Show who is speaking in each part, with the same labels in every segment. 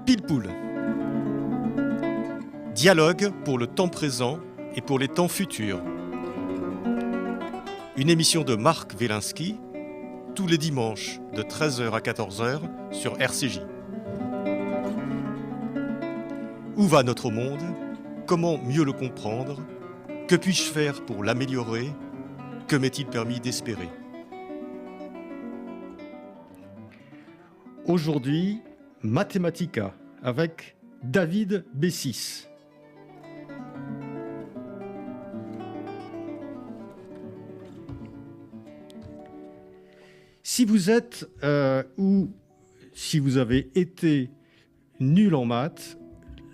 Speaker 1: Pile-poule. Dialogue pour le temps présent et pour les temps futurs. Une émission de Marc Wielinski, tous les dimanches de 13h à 14h sur RCJ. Où va notre monde? Comment mieux le comprendre? Que puis-je faire pour l'améliorer? Que m'est-il permis d'espérer?
Speaker 2: Aujourd'hui, Mathematica avec David Bessis. Si vous êtes ou si vous avez été nul en maths,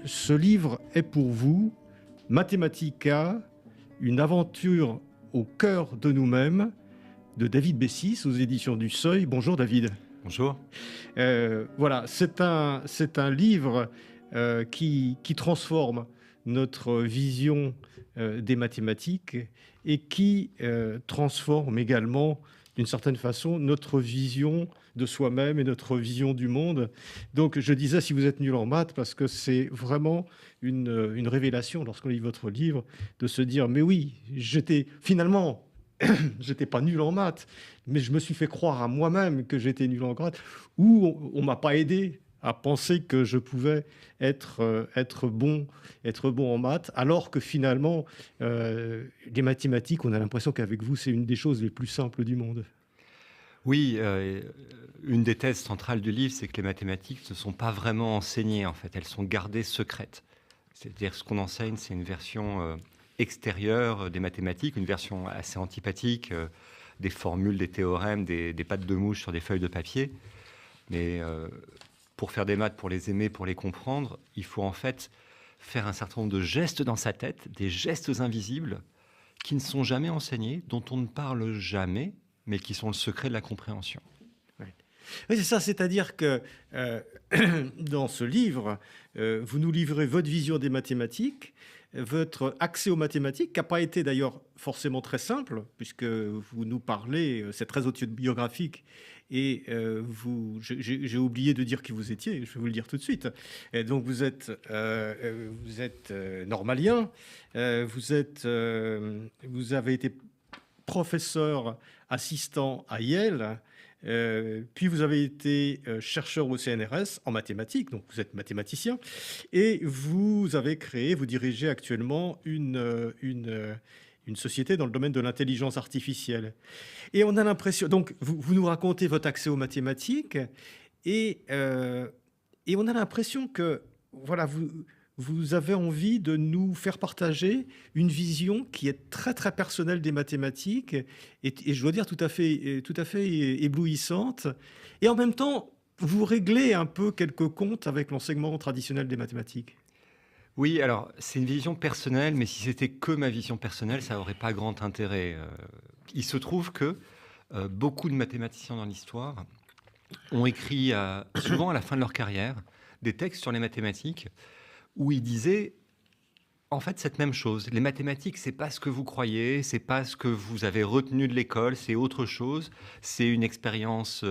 Speaker 2: ce livre est pour vous. Mathematica, une aventure au cœur de nous-mêmes, de David Bessis aux éditions du Seuil. Bonjour David.
Speaker 3: Bonjour.
Speaker 2: Voilà, c'est un livre qui transforme notre vision des mathématiques et qui transforme également, d'une certaine façon, notre vision de soi-même et notre vision du monde. Donc, je disais, si vous êtes nul en maths, parce que c'est vraiment une révélation, lorsqu'on lit votre livre, de se dire, mais oui, j'étais pas nul en maths, mais je me suis fait croire à moi-même que j'étais nul en maths, ou on m'a pas aidé à penser que je pouvais être bon en maths, alors que finalement, les mathématiques, on a l'impression qu'avec vous, c'est une des choses les plus simples du monde.
Speaker 3: Oui, une des thèses centrales du livre, c'est que les mathématiques ne sont pas vraiment enseignées, en fait. Elles sont gardées secrètes. C'est-à-dire ce qu'on enseigne, c'est une version extérieure des mathématiques, une version assez antipathique, des formules, des théorèmes, des pattes de mouche sur des feuilles de papier. Mais pour faire des maths, pour les aimer, pour les comprendre, il faut en fait faire un certain nombre de gestes dans sa tête, des gestes invisibles qui ne sont jamais enseignés, dont on ne parle jamais, mais qui sont le secret de la compréhension.
Speaker 2: Oui, c'est ça, c'est-à-dire que dans ce livre, vous nous livrez votre vision des mathématiques, votre accès aux mathématiques, qui n'a pas été d'ailleurs forcément très simple, puisque vous nous parlez, c'est très autobiographique, et j'ai oublié de dire qui vous étiez, je vais vous le dire tout de suite. Et donc vous êtes normalien, vous avez été professeur assistant à Yale, puis vous avez été chercheur au CNRS en mathématiques, donc vous êtes mathématicien, et vous dirigez actuellement une société dans le domaine de l'intelligence artificielle. Et on a l'impression, donc vous nous racontez votre accès aux mathématiques, et on a l'impression que voilà, vous avez envie de nous faire partager une vision qui est très très personnelle des mathématiques et je dois dire tout à fait éblouissante. Et en même temps, vous réglez un peu quelques comptes avec l'enseignement traditionnel des mathématiques.
Speaker 3: Oui, alors c'est une vision personnelle, mais si c'était que ma vision personnelle, ça n'aurait pas grand intérêt. Il se trouve que beaucoup de mathématiciens dans l'histoire ont écrit souvent à la fin de leur carrière des textes sur les mathématiques où ils disaient en fait cette même chose. Les mathématiques, c'est pas ce que vous croyez, c'est pas ce que vous avez retenu de l'école, c'est autre chose. C'est une expérience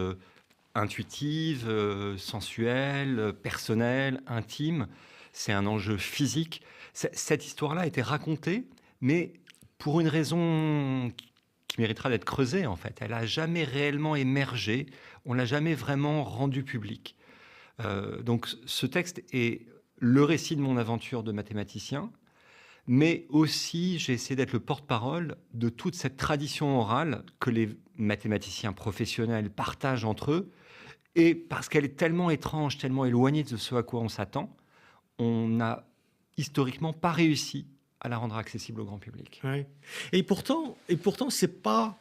Speaker 3: intuitive, sensuelle, personnelle, intime. C'est un enjeu physique. Cette histoire-là a été racontée, mais pour une raison qui méritera d'être creusée, en fait. Elle n'a jamais réellement émergé. On ne l'a jamais vraiment rendu public. Donc ce texte est le récit de mon aventure de mathématicien, mais aussi j'ai essayé d'être le porte-parole de toute cette tradition orale que les mathématiciens professionnels partagent entre eux, et parce qu'elle est tellement étrange, tellement éloignée de ce à quoi on s'attend, on n'a historiquement pas réussi à la rendre accessible au grand public.
Speaker 2: Oui. Et pourtant, c'est pas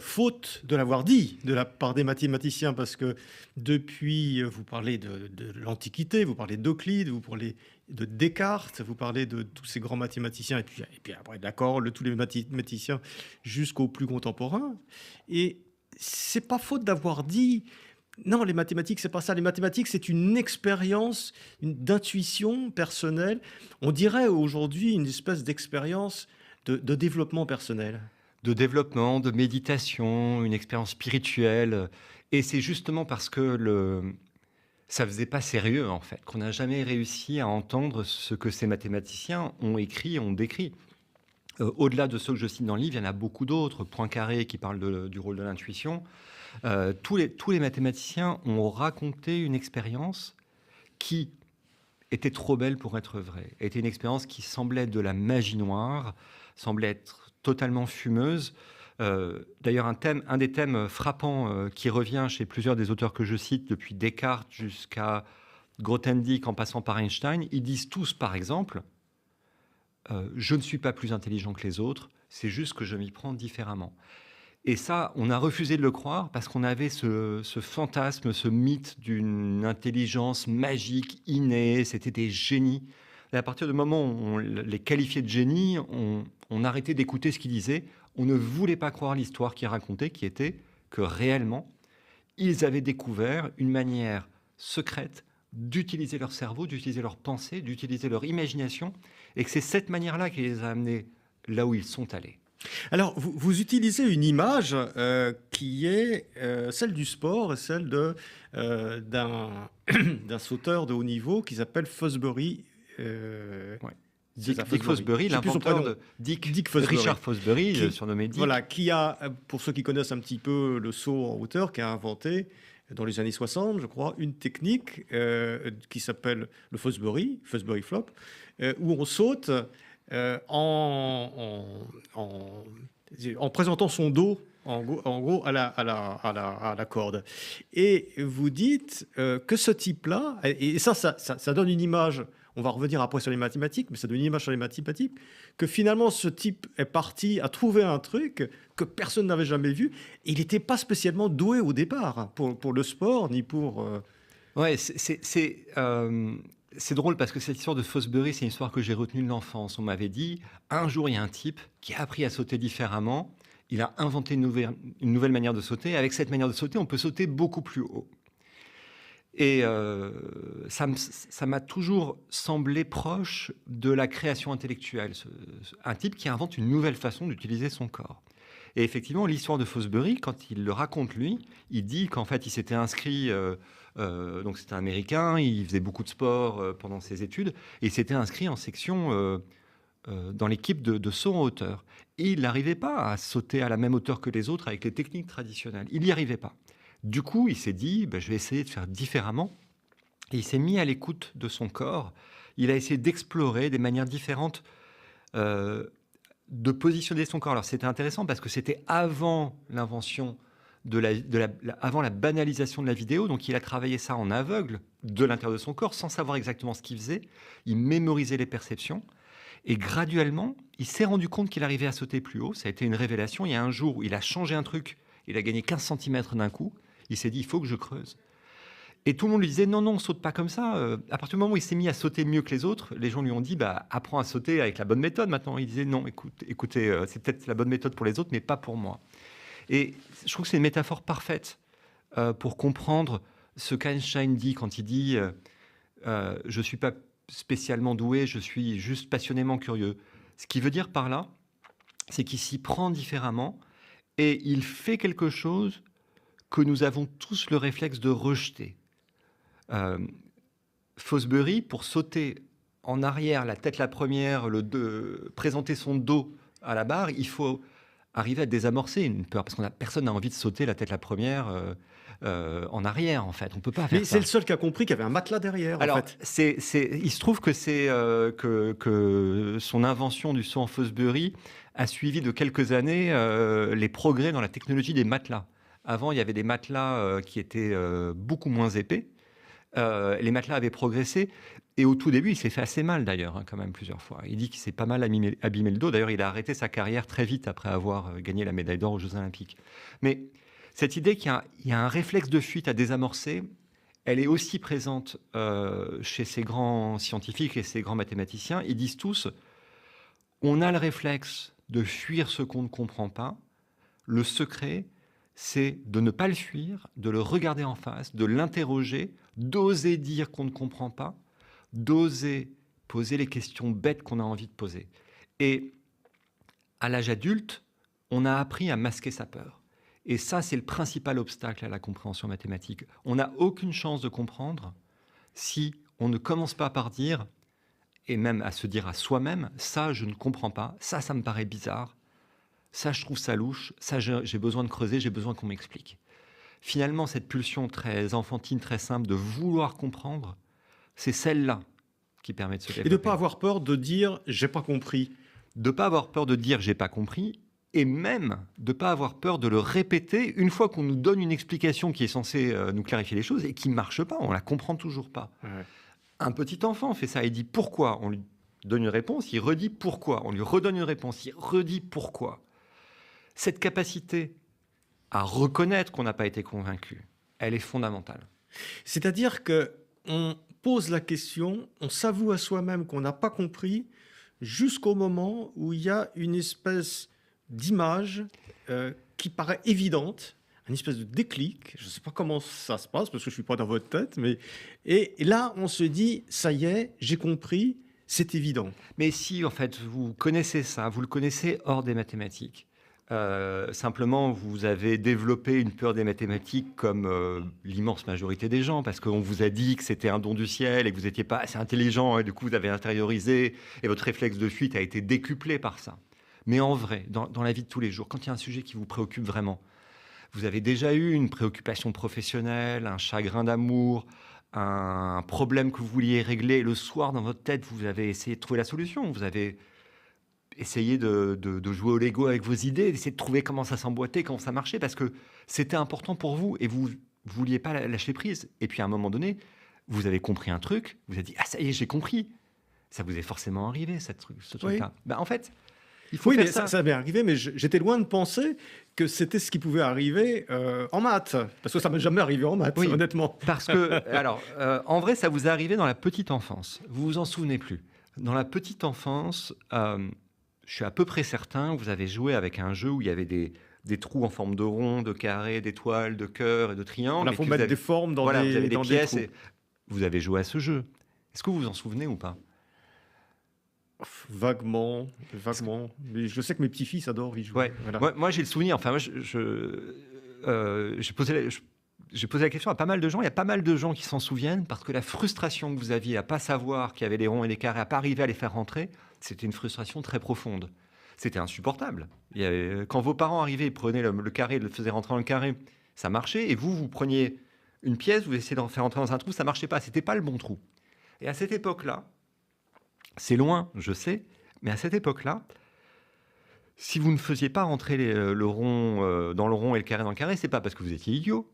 Speaker 2: faute de l'avoir dit de la part des mathématiciens, parce que depuis, vous parlez de l'Antiquité, vous parlez d'Euclide, vous parlez de Descartes, vous parlez de tous ces grands mathématiciens, et puis après, d'accord, tous les mathématiciens jusqu'aux plus contemporains. Et c'est pas faute d'avoir dit non, les mathématiques, c'est pas ça. Les mathématiques, c'est une expérience d'intuition personnelle. On dirait aujourd'hui une espèce d'expérience de développement personnel.
Speaker 3: De développement, de méditation, une expérience spirituelle. Et c'est justement parce que ça faisait pas sérieux, en fait, qu'on n'a jamais réussi à entendre ce que ces mathématiciens ont écrit, ont décrit. Au-delà de ceux que je cite dans le livre, il y en a beaucoup d'autres. Poincaré qui parle du rôle de l'intuition. Tous les mathématiciens ont raconté une expérience qui était trop belle pour être vraie. Était une expérience qui semblait être de la magie noire, semblait être totalement fumeuse. D'ailleurs, un des thèmes frappants qui revient chez plusieurs des auteurs que je cite, depuis Descartes jusqu'à Grothendieck en passant par Einstein, ils disent tous, par exemple, je ne suis pas plus intelligent que les autres, c'est juste que je m'y prends différemment. Et ça, on a refusé de le croire parce qu'on avait ce fantasme, ce mythe d'une intelligence magique, innée, c'était des génies. Et à partir du moment où on les qualifiait de génies, on arrêtait d'écouter ce qu'ils disaient. On ne voulait pas croire l'histoire qu'ils racontaient, qui était que réellement, ils avaient découvert une manière secrète d'utiliser leur cerveau, d'utiliser leur pensée, d'utiliser leur imagination, et que c'est cette manière-là qui les a amenés là où ils sont allés.
Speaker 2: Alors, vous utilisez une image qui est celle du sport et celle d'un sauteur de haut niveau qui s'appelle Fosbury.
Speaker 3: Dick Fosbury, l'inventeur de Dick Fosbury. Richard Fosbury, surnommé Dick.
Speaker 2: Voilà, qui a, pour ceux qui connaissent un petit peu le saut en hauteur, qui a inventé dans les années 60, je crois, une technique qui s'appelle le Fosbury Flop, où on saute en présentant son dos en gros à la corde. Et vous dites que ce type-là, et ça donne une image, on va revenir après sur les mathématiques, mais ça donne une image sur les mathématiques, que finalement ce type est parti à trouver un truc que personne n'avait jamais vu. Il n'était pas spécialement doué au départ pour le sport, ni pour...
Speaker 3: Ouais, c'est drôle parce que cette histoire de Fosbury, c'est une histoire que j'ai retenue de l'enfance. On m'avait dit, un jour, il y a un type qui a appris à sauter différemment. Il a inventé une nouvelle manière de sauter. Et avec cette manière de sauter, on peut sauter beaucoup plus haut. Et ça m'a toujours semblé proche de la création intellectuelle. Un type qui invente une nouvelle façon d'utiliser son corps. Et effectivement, l'histoire de Fosbury, quand il le raconte lui, il dit qu'en fait, il s'était inscrit... donc c'était un Américain, il faisait beaucoup de sport pendant ses études, et il s'était inscrit en section dans l'équipe de saut en hauteur. Et il n'arrivait pas à sauter à la même hauteur que les autres avec les techniques traditionnelles. Il n'y arrivait pas. Du coup, il s'est dit, je vais essayer de faire différemment. Et il s'est mis à l'écoute de son corps. Il a essayé d'explorer des manières différentes de positionner son corps. Alors c'était intéressant parce que c'était avant l'invention avant la banalisation de la vidéo, donc il a travaillé ça en aveugle de l'intérieur de son corps, sans savoir exactement ce qu'il faisait. Il mémorisait les perceptions, et graduellement, il s'est rendu compte qu'il arrivait à sauter plus haut. Ça a été une révélation. Il y a un jour où il a changé un truc, il a gagné 15 cm d'un coup. Il s'est dit, il faut que je creuse. Et tout le monde lui disait, non, saute pas comme ça. À partir du moment où il s'est mis à sauter mieux que les autres, les gens lui ont dit, apprends à sauter avec la bonne méthode maintenant. Il disait, non, écoutez, c'est peut-être la bonne méthode pour les autres, mais pas pour moi. Et je trouve que c'est une métaphore parfaite pour comprendre ce qu'Einstein dit quand il dit je ne suis pas spécialement doué, je suis juste passionnément curieux. Ce qu'il veut dire par là, c'est qu'il s'y prend différemment et il fait quelque chose que nous avons tous le réflexe de rejeter. Fosbury, pour sauter en arrière, la tête la première, présenter son dos à la barre, il faut arriver à désamorcer une peur, parce que personne n'a envie de sauter la tête la première en arrière, en fait. On ne peut pas faire ça.
Speaker 2: Mais c'est le seul qui a compris qu'il y avait un matelas derrière,
Speaker 3: Alors,
Speaker 2: en fait.
Speaker 3: Il se trouve que que son invention du saut en Fosbury a suivi de quelques années les progrès dans la technologie des matelas. Avant, il y avait des matelas qui étaient beaucoup moins épais. Les matelas avaient progressé. Et au tout début, il s'est fait assez mal d'ailleurs, quand même, plusieurs fois. Il dit qu'il s'est pas mal abîmé le dos. D'ailleurs, il a arrêté sa carrière très vite après avoir gagné la médaille d'or aux Jeux Olympiques. Mais cette idée qu'il y a un réflexe de fuite à désamorcer, elle est aussi présente chez ces grands scientifiques et ces grands mathématiciens. Ils disent tous, on a le réflexe de fuir ce qu'on ne comprend pas. Le secret, c'est de ne pas le fuir, de le regarder en face, de l'interroger, d'oser dire qu'on ne comprend pas, d'oser poser les questions bêtes qu'on a envie de poser. Et à l'âge adulte, on a appris à masquer sa peur. Et ça, c'est le principal obstacle à la compréhension mathématique. On n'a aucune chance de comprendre si on ne commence pas par dire, et même à se dire à soi-même, ça, je ne comprends pas, ça me paraît bizarre, ça, je trouve ça louche, ça, j'ai besoin de creuser, j'ai besoin qu'on m'explique. Finalement, cette pulsion très enfantine, très simple de vouloir comprendre, c'est celle-là qui permet de se développer.
Speaker 2: Et de ne pas avoir peur de dire « j'ai pas compris ».
Speaker 3: De ne pas avoir peur de dire « j'ai pas compris », et même de ne pas avoir peur de le répéter une fois qu'on nous donne une explication qui est censée nous clarifier les choses et qui ne marche pas, on ne la comprend toujours pas.
Speaker 2: Ouais.
Speaker 3: Un petit enfant fait ça, il dit pourquoi, on lui donne une réponse, il redit pourquoi, on lui redonne une réponse, il redit pourquoi. Cette capacité à reconnaître qu'on n'a pas été convaincu, elle est fondamentale.
Speaker 2: C'est-à-dire qu'on pose la question, on s'avoue à soi-même qu'on n'a pas compris jusqu'au moment où il y a une espèce d'image qui paraît évidente, une espèce de déclic. Je ne sais pas comment ça se passe parce que je ne suis pas dans votre tête, mais et là, on se dit, ça y est, j'ai compris, c'est évident.
Speaker 3: Mais si, en fait, vous connaissez ça, vous le connaissez hors des mathématiques. Simplement, vous avez développé une peur des mathématiques comme l'immense majorité des gens, parce qu'on vous a dit que c'était un don du ciel et que vous n'étiez pas assez intelligent, et du coup, vous avez intériorisé, et votre réflexe de fuite a été décuplé par ça. Mais en vrai, dans la vie de tous les jours, quand il y a un sujet qui vous préoccupe vraiment, vous avez déjà eu une préoccupation professionnelle, un chagrin d'amour, un problème que vous vouliez régler, et le soir, dans votre tête, vous avez essayé de trouver la solution, vous avez essayé de jouer au Lego avec vos idées, d'essayer de trouver comment ça s'emboîtait, comment ça marchait, parce que c'était important pour vous et vous ne vouliez pas lâcher prise. Et puis à un moment donné, vous avez compris un truc, vous avez dit « Ah, ça y est, j'ai compris ». Ça vous est forcément arrivé, ce truc-là.
Speaker 2: Oui.
Speaker 3: Ben, en fait, il faut
Speaker 2: oui,
Speaker 3: faire
Speaker 2: mais
Speaker 3: ça.
Speaker 2: ça m'est arrivé, mais j'étais loin de penser que c'était ce qui pouvait arriver en maths. Parce que ça ne m'est jamais arrivé en maths,
Speaker 3: Oui,
Speaker 2: honnêtement.
Speaker 3: Parce que, alors, en vrai, ça vous est arrivé dans la petite enfance. Vous vous en souvenez plus. Dans la petite enfance, je suis à peu près certain que vous avez joué avec un jeu où il y avait des trous en forme de rond, de carré, d'étoiles, de cœur et de triangle.
Speaker 2: Il faut mettre des formes dans
Speaker 3: vous avez
Speaker 2: des
Speaker 3: des
Speaker 2: dans
Speaker 3: pièces.
Speaker 2: des trous.
Speaker 3: Vous avez joué à ce jeu. Est-ce que vous vous en souvenez ou pas?
Speaker 2: Vaguement. Mais je sais que mes petits-fils adorent y jouer.
Speaker 3: Ouais.
Speaker 2: Voilà.
Speaker 3: Moi, j'ai le souvenir. Enfin, moi, j'ai posé la question à pas mal de gens. Il y a pas mal de gens qui s'en souviennent parce que la frustration que vous aviez à pas savoir qu'il y avait les ronds et les carrés, à pas arriver à les faire rentrer, c'était une frustration très profonde. C'était insupportable. Quand vos parents arrivaient, ils prenaient le carré, le faisaient rentrer dans le carré, ça marchait. Et vous preniez une pièce, vous essayez d'en faire rentrer dans un trou, ça marchait pas. C'était pas le bon trou. Et à cette époque-là, c'est loin, je sais, mais à cette époque-là, si vous ne faisiez pas rentrer le rond dans le rond et le carré dans le carré, c'est pas parce que vous étiez idiot,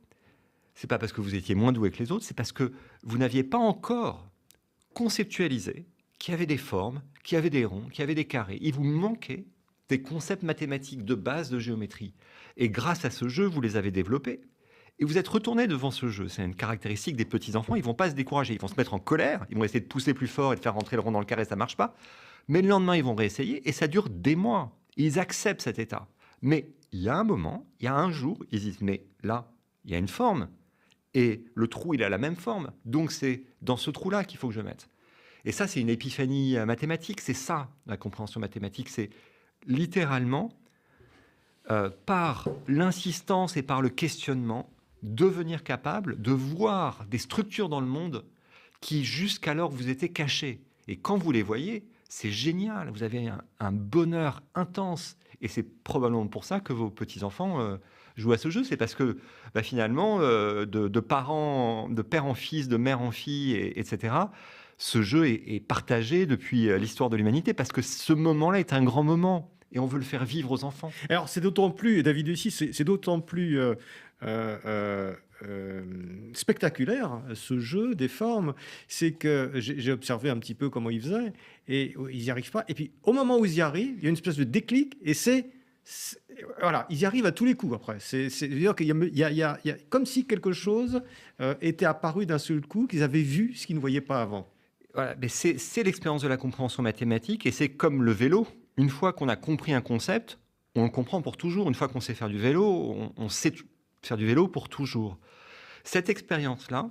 Speaker 3: c'est pas parce que vous étiez moins doué que les autres, c'est parce que vous n'aviez pas encore conceptualisé qu'il y avait des formes, qu'il y avait des ronds, qu'il y avait des carrés. Il vous manquait des concepts mathématiques de base de géométrie. Et grâce à ce jeu, vous les avez développés. Et vous êtes retourné devant ce jeu. C'est une caractéristique des petits-enfants. Ils ne vont pas se décourager. Ils vont se mettre en colère. Ils vont essayer de pousser plus fort et de faire rentrer le rond dans le carré. Ça ne marche pas. Mais le lendemain, ils vont réessayer. Et ça dure des mois. Ils acceptent cet état. Mais il y a un moment, il y a un jour, ils disent, mais là, il y a une forme. Et le trou, il a la même forme. Donc, c'est dans ce trou-là qu'il faut que je mette. Et ça, c'est une épiphanie mathématique. C'est ça, la compréhension mathématique. C'est littéralement, par l'insistance et par le questionnement, devenir capable de voir des structures dans le monde qui, jusqu'alors, vous étaient cachées. Et quand vous les voyez, c'est génial. Vous avez un bonheur intense. Et c'est probablement pour ça que vos petits-enfants jouent à ce jeu. C'est parce que, finalement, de parents, de père en fils, de mère en fille, etc., ce jeu est partagé depuis l'histoire de l'humanité. Parce que ce moment-là est un grand moment. Et on veut le faire vivre aux enfants.
Speaker 2: Alors, c'est d'autant plus, David Lucy, c'est d'autant plus spectaculaire, ce jeu des formes. C'est que j'ai observé un petit peu comment ils faisaient, et ils n'y arrivent pas. Et puis, au moment où ils y arrivent, il y a une espèce de déclic, et voilà, ils y arrivent à tous les coups après. C'est-à-dire qu'il y a comme si quelque chose était apparu d'un seul coup, qu'ils avaient vu ce qu'ils ne voyaient pas avant.
Speaker 3: Voilà, mais c'est l'expérience de la compréhension mathématique, et c'est comme le vélo. Une fois qu'on a compris un concept, on le comprend pour toujours. Une fois qu'on sait faire du vélo, on sait faire du vélo pour toujours. Cette expérience-là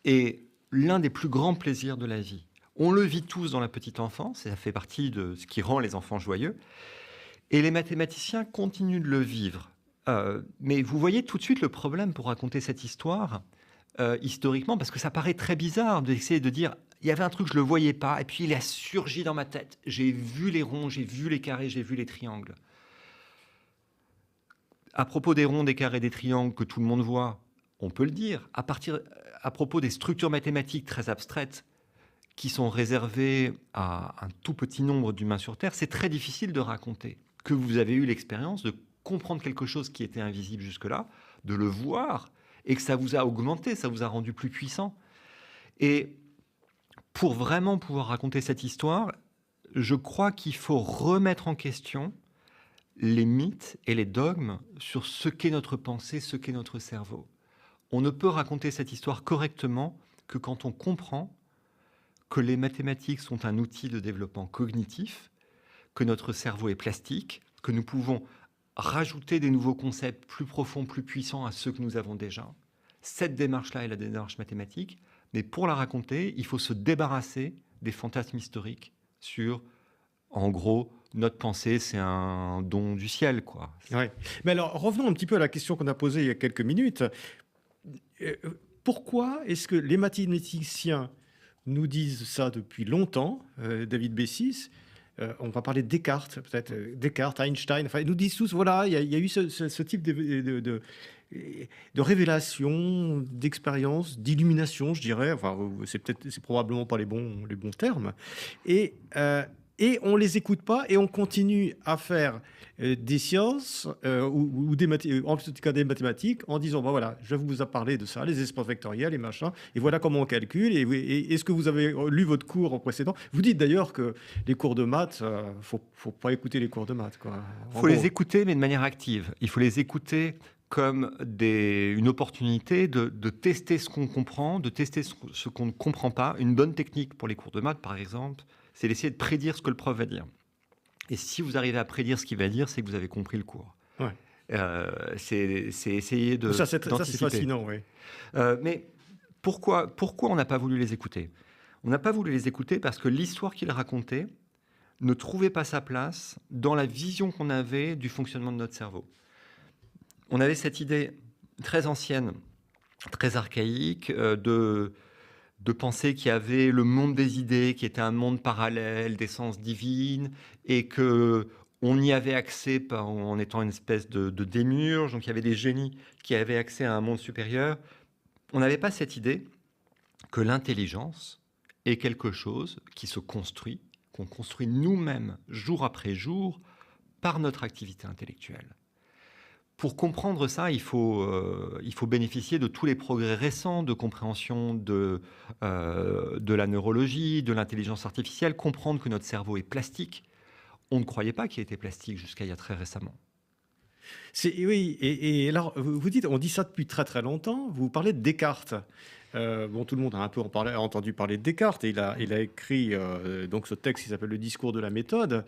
Speaker 3: est l'un des plus grands plaisirs de la vie. On le vit tous dans la petite enfance, et ça fait partie de ce qui rend les enfants joyeux. Et les mathématiciens continuent de le vivre. Mais vous voyez tout de suite le problème pour raconter cette histoire. historiquement, parce que ça paraît très bizarre d'essayer de dire il y avait un truc, je ne le voyais pas, et puis il a surgi dans ma tête. J'ai vu les ronds, j'ai vu les carrés, j'ai vu les triangles. À propos des ronds, des carrés, des triangles que tout le monde voit, on peut le dire. À propos des structures mathématiques très abstraites qui sont réservées à un tout petit nombre d'humains sur Terre, c'est très difficile de raconter que vous avez eu l'expérience de comprendre quelque chose qui était invisible jusque-là, de le voir, et que ça vous a augmenté, ça vous a rendu plus puissant. Et pour vraiment pouvoir raconter cette histoire, je crois qu'il faut remettre en question les mythes et les dogmes sur ce qu'est notre pensée, ce qu'est notre cerveau. On ne peut raconter cette histoire correctement que quand on comprend que les mathématiques sont un outil de développement cognitif, que notre cerveau est plastique, que nous pouvons rajouter des nouveaux concepts plus profonds, plus puissants à ceux que nous avons déjà. Cette démarche-là est la démarche mathématique, mais pour la raconter, il faut se débarrasser des fantasmes historiques sur, en gros, notre pensée, c'est un don du ciel, quoi.
Speaker 2: Ouais. Mais alors, revenons un petit peu à la question qu'on a posée il y a quelques minutes. Pourquoi est-ce que les mathématiciens nous disent ça depuis longtemps, David Bessis, on va parler de Descartes, peut-être Descartes, Einstein, enfin, ils nous disent tous, voilà, il y a eu ce type de révélation, d'expérience, d'illumination, je dirais, enfin, c'est probablement pas les bons termes, et on les écoute pas et on continue à faire des sciences ou en tout cas des mathématiques en disant bah voilà, je vous ai parlé de ça, les espaces vectoriels, les machins, et voilà comment on calcule. Et est-ce que vous avez lu votre cours en précédent? Vous dites d'ailleurs que les cours de maths, faut pas écouter les cours de maths, quoi.
Speaker 3: Il faut les écouter, mais de manière active. Il faut les écouter comme une opportunité de tester ce qu'on comprend, de tester ce qu'on ne comprend pas. Une bonne technique pour les cours de maths, par exemple, c'est d'essayer de prédire ce que le prof va dire. Et si vous arrivez à prédire ce qu'il va dire, c'est que vous avez compris le cours.
Speaker 2: Ouais.
Speaker 3: C'est essayer de
Speaker 2: ça, c'est fascinant, oui.
Speaker 3: Mais pourquoi on n'a pas voulu les écouter? On n'a pas voulu les écouter parce que l'histoire qu'ils racontaient ne trouvait pas sa place dans la vision qu'on avait du fonctionnement de notre cerveau. On avait cette idée très ancienne, très archaïque, de penser qu'il y avait le monde des idées, qui était un monde parallèle, d'essence divine, et qu'on y avait accès en étant une espèce de démiurge, donc il y avait des génies qui avaient accès à un monde supérieur. On n'avait pas cette idée que l'intelligence est quelque chose qui se construit, qu'on construit nous-mêmes, jour après jour, par notre activité intellectuelle. Pour comprendre ça, il faut bénéficier de tous les progrès récents de compréhension de la neurologie, de l'intelligence artificielle, comprendre que notre cerveau est plastique. On ne croyait pas qu'il était plastique jusqu'à il y a très récemment.
Speaker 2: Oui, et alors, vous dites, on dit ça depuis très très longtemps, vous parlez de Descartes. Tout le monde a un peu entendu parler de Descartes, et il a écrit donc ce texte qui s'appelle Le discours de la méthode,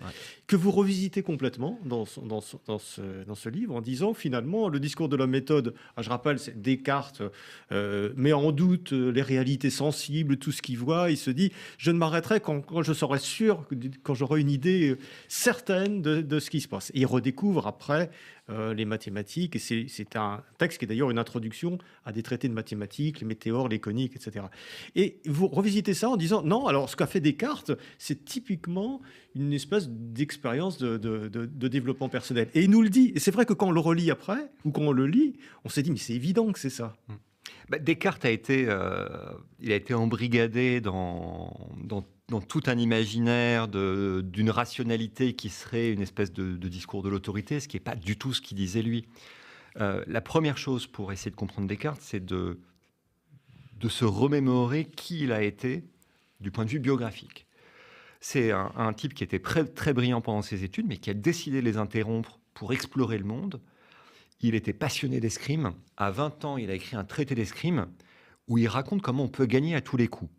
Speaker 2: que vous revisitez complètement dans ce livre en disant finalement le discours de la méthode, je rappelle, c'est Descartes met en doute les réalités sensibles, tout ce qu'il voit, il se dit je ne m'arrêterai quand je serai sûr, quand j'aurai une idée certaine de ce qui se passe. Et il redécouvre après les mathématiques, et c'est un texte qui est d'ailleurs une introduction à des traités de mathématiques, les météores, les coniques, etc. Et vous revisitez ça en disant non, alors ce qu'a fait Descartes, c'est typiquement une espèce d'expérience de développement personnel. Et il nous le dit. Et c'est vrai que quand on le relit après, ou quand on le lit, on s'est dit mais c'est évident que c'est ça.
Speaker 3: Descartes a été embrigadé dans tout un imaginaire d'une rationalité qui serait une espèce de discours de l'autorité, ce qui n'est pas du tout ce qu'il disait lui. La première chose pour essayer de comprendre Descartes, c'est de se remémorer qui il a été du point de vue biographique. C'est un type qui était très brillant pendant ses études, mais qui a décidé de les interrompre pour explorer le monde. Il était passionné d'escrime. À 20 ans, il a écrit un traité d'escrime où il raconte comment on peut gagner à tous les coups.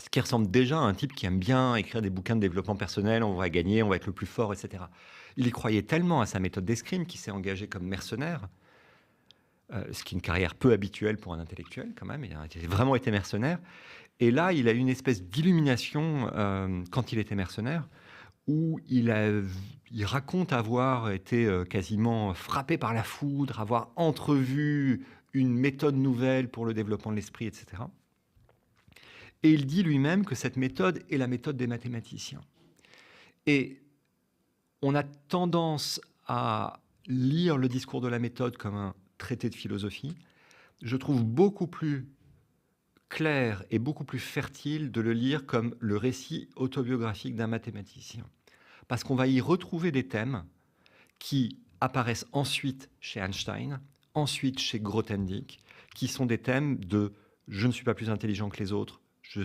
Speaker 3: Ce qui ressemble déjà à un type qui aime bien écrire des bouquins de développement personnel, on va gagner, on va être le plus fort, etc. Il y croyait tellement à sa méthode d'escrime qu'il s'est engagé comme mercenaire, ce qui est une carrière peu habituelle pour un intellectuel quand même, il a vraiment été mercenaire. Et là, il a eu une espèce d'illumination quand il était mercenaire, où il raconte avoir été quasiment frappé par la foudre, avoir entrevu une méthode nouvelle pour le développement de l'esprit, etc. Et il dit lui-même que cette méthode est la méthode des mathématiciens. Et on a tendance à lire le discours de la méthode comme un traité de philosophie. Je trouve beaucoup plus clair et beaucoup plus fertile de le lire comme le récit autobiographique d'un mathématicien. Parce qu'on va y retrouver des thèmes qui apparaissent ensuite chez Einstein, ensuite chez Grothendieck, qui sont des thèmes de « je ne suis pas plus intelligent que les autres, j'ai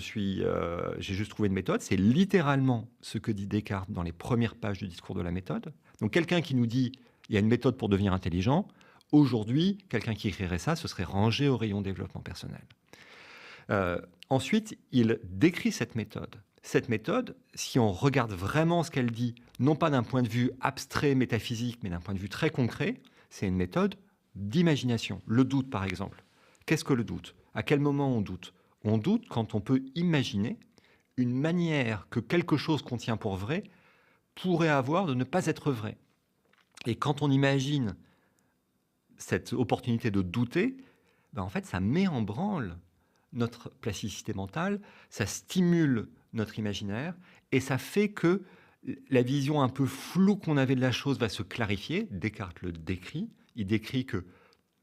Speaker 3: juste trouvé une méthode ». C'est littéralement ce que dit Descartes dans les premières pages du discours de la méthode. Donc quelqu'un qui nous dit « il y a une méthode pour devenir intelligent », aujourd'hui, quelqu'un qui écrirait ça, ce serait rangé au rayon développement personnel. Ensuite, il décrit cette méthode. Cette méthode, si on regarde vraiment ce qu'elle dit, non pas d'un point de vue abstrait, métaphysique, mais d'un point de vue très concret, c'est une méthode d'imagination. Le doute, par exemple. Qu'est-ce que le doute? À quel moment on doute? On doute quand on peut imaginer une manière que quelque chose qu'on tient pour vrai pourrait avoir de ne pas être vrai. Et quand on imagine cette opportunité de douter, ben en fait, ça met en branle notre plasticité mentale, ça stimule notre imaginaire et ça fait que la vision un peu floue qu'on avait de la chose va se clarifier. Descartes le décrit. Il décrit que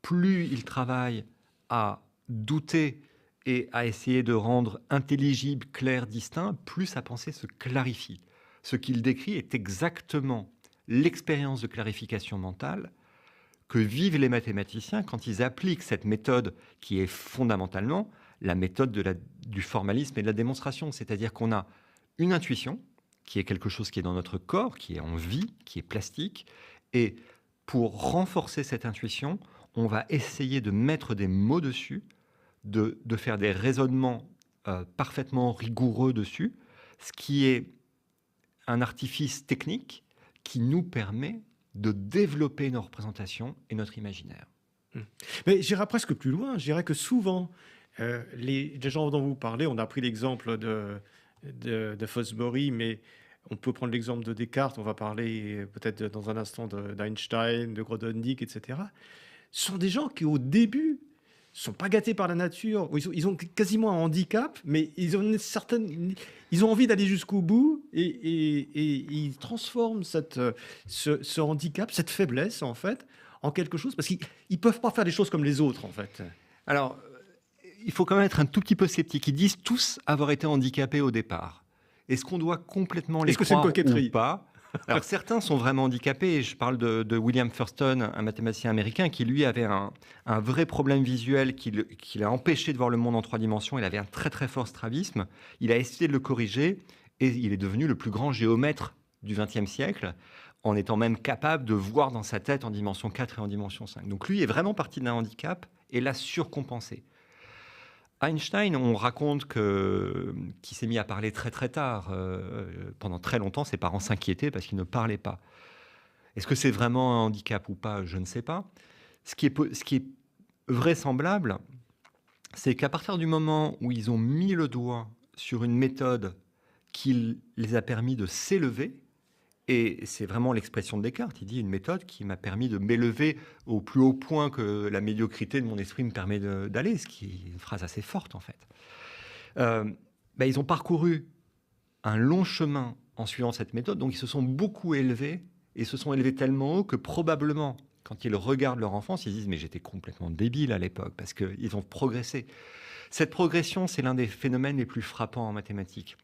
Speaker 3: plus il travaille à douter et à essayer de rendre intelligible, clair, distinct, plus sa pensée se clarifie. Ce qu'il décrit est exactement l'expérience de clarification mentale que vivent les mathématiciens quand ils appliquent cette méthode qui est fondamentalement la méthode du formalisme et de la démonstration. C'est-à-dire qu'on a une intuition, qui est quelque chose qui est dans notre corps, qui est en vie, qui est plastique, et pour renforcer cette intuition, on va essayer de mettre des mots dessus, de faire des raisonnements parfaitement rigoureux dessus, ce qui est un artifice technique qui nous permet de développer nos représentations et notre imaginaire.
Speaker 2: Mais j'irai presque plus loin. Je dirais que souvent, les gens dont vous parlez, on a pris l'exemple de Fosbury, mais on peut prendre l'exemple de Descartes, on va parler peut-être dans un instant d'Einstein, de Grothendieck, etc. Ce sont des gens qui, au début, ne sont pas gâtés par la nature, ils ont quasiment un handicap, mais ils ont envie d'aller jusqu'au bout et ils transforment ce handicap, cette faiblesse, en fait, en quelque chose, parce qu'ils ne peuvent pas faire des choses comme les autres, en fait.
Speaker 3: Alors, il faut quand même être un tout petit peu sceptique. Ils disent tous avoir été handicapés au départ. Est-ce qu'on doit complètement les croire ou pas? Alors, certains sont vraiment handicapés. Et je parle de William Thurston, un mathématicien américain, qui, lui, avait un vrai problème visuel qui l'a empêché de voir le monde en 3 dimensions. Il avait un très, très fort strabisme. Il a essayé de le corriger et il est devenu le plus grand géomètre du XXe siècle, en étant même capable de voir dans sa tête en dimension 4 et en dimension 5. Donc, lui est vraiment parti d'un handicap et l'a surcompensé. Einstein, on raconte qu'il s'est mis à parler très très tard. Pendant très longtemps, ses parents s'inquiétaient parce qu'il ne parlait pas. Est-ce que c'est vraiment un handicap ou pas? Je ne sais pas. Ce qui est vraisemblable, c'est qu'à partir du moment où ils ont mis le doigt sur une méthode qui les a permis de s'élever, et c'est vraiment l'expression de Descartes, il dit une méthode qui m'a permis de m'élever au plus haut point que la médiocrité de mon esprit me permet d'aller, ce qui est une phrase assez forte en fait. Ils ont parcouru un long chemin en suivant cette méthode, donc ils se sont beaucoup élevés, et se sont élevés tellement haut que probablement, quand ils regardent leur enfance, ils disent « mais j'étais complètement débile à l'époque » parce qu'ils ont progressé. Cette progression, c'est l'un des phénomènes les plus frappants en mathématiques.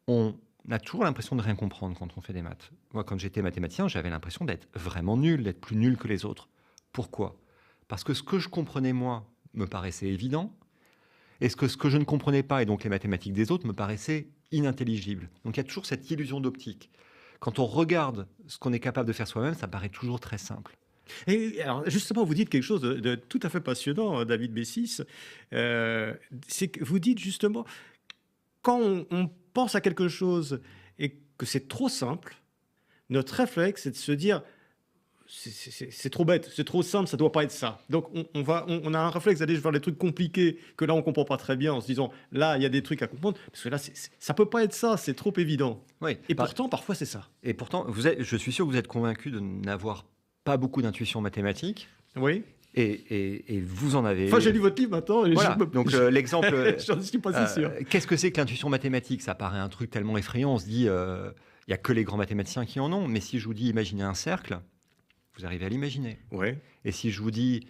Speaker 3: On a toujours l'impression de rien comprendre quand on fait des maths. Moi, quand j'étais mathématicien, j'avais l'impression d'être vraiment nul, d'être plus nul que les autres. Pourquoi? Parce que ce que je comprenais, moi, me paraissait évident, et ce que je ne comprenais pas, et donc les mathématiques des autres, me paraissaient inintelligibles. Donc il y a toujours cette illusion d'optique. Quand on regarde ce qu'on est capable de faire soi-même, ça paraît toujours très simple.
Speaker 2: Et alors, justement, vous dites quelque chose de tout à fait passionnant, David Bessis. C'est que vous dites justement, quand on pense à quelque chose et que c'est trop simple, notre réflexe, c'est de se dire c'est trop bête, c'est trop simple, ça doit pas être ça. Donc on a un réflexe d'aller vers les trucs compliqués que là on comprend pas très bien en se disant là il y a des trucs à comprendre parce que là ça peut pas être ça, c'est trop évident.
Speaker 3: Oui,
Speaker 2: et pourtant parfois c'est ça.
Speaker 3: Et pourtant je suis sûr que vous êtes convaincu de n'avoir pas beaucoup d'intuition mathématique.
Speaker 2: Oui.
Speaker 3: Et vous en avez...
Speaker 2: Enfin, j'ai lu votre livre maintenant. Et
Speaker 3: voilà. Donc l'exemple...
Speaker 2: J'en suis pas si sûr.
Speaker 3: Qu'est-ce que c'est que l'intuition mathématique? Ça paraît un truc tellement effrayant. On se dit, il n'y a que les grands mathématiciens qui en ont. Mais si je vous dis imaginez un cercle, vous arrivez à l'imaginer.
Speaker 2: Ouais.
Speaker 3: Et si je vous dis,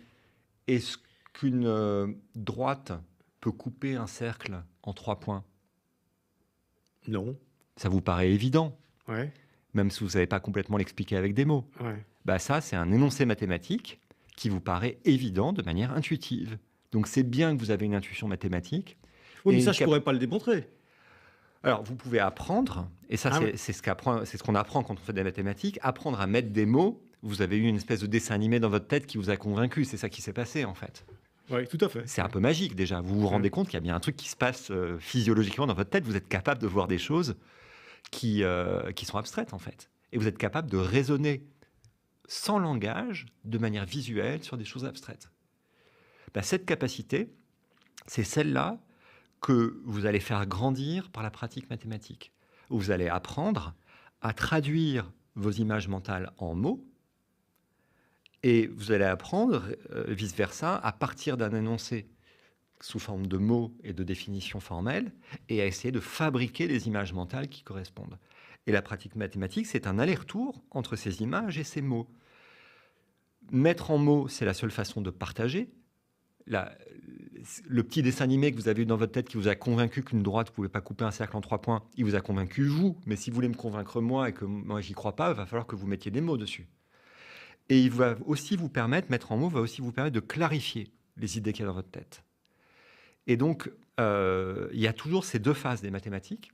Speaker 3: est-ce qu'une droite peut couper un cercle en 3 points?
Speaker 2: Non.
Speaker 3: Ça vous paraît évident,
Speaker 2: Ouais.
Speaker 3: même si vous ne savez pas complètement l'expliquer avec des mots.
Speaker 2: Ouais.
Speaker 3: Bah ça, c'est un énoncé mathématique qui vous paraît évident de manière intuitive. Donc c'est bien que vous avez une intuition mathématique.
Speaker 2: Oui, mais
Speaker 3: Et
Speaker 2: ça, je ne pourrais pas le démontrer.
Speaker 3: Alors, vous pouvez apprendre, et ça, c'est ce qu'on apprend quand on fait des mathématiques, apprendre à mettre des mots. Vous avez eu une espèce de dessin animé dans votre tête qui vous a convaincu. C'est ça qui s'est passé, en fait.
Speaker 2: Oui, tout à fait.
Speaker 3: C'est un peu magique, déjà. Vous vous rendez compte qu'il y a bien un truc qui se passe physiologiquement dans votre tête. Vous êtes capable de voir des choses qui sont abstraites, en fait. Et vous êtes capable de raisonner sans langage, de manière visuelle, sur des choses abstraites. Ben, cette capacité, c'est celle-là que vous allez faire grandir par la pratique mathématique, où vous allez apprendre à traduire vos images mentales en mots, et vous allez apprendre, vice-versa, à partir d'un énoncé sous forme de mots et de définitions formelles, et à essayer de fabriquer des images mentales qui correspondent. Et la pratique mathématique, c'est un aller-retour entre ces images et ces mots. Mettre en mots, c'est la seule façon de partager. Le petit dessin animé que vous avez eu dans votre tête qui vous a convaincu qu'une droite ne pouvait pas couper un cercle en 3 points, il vous a convaincu vous. Mais si vous voulez me convaincre moi et que moi j'y crois pas, il va falloir que vous mettiez des mots dessus. Et il va aussi vous permettre, mettre en mots, va aussi vous permettre de clarifier les idées qu'il y a dans votre tête. Et donc, il y a toujours ces 2 phases des mathématiques.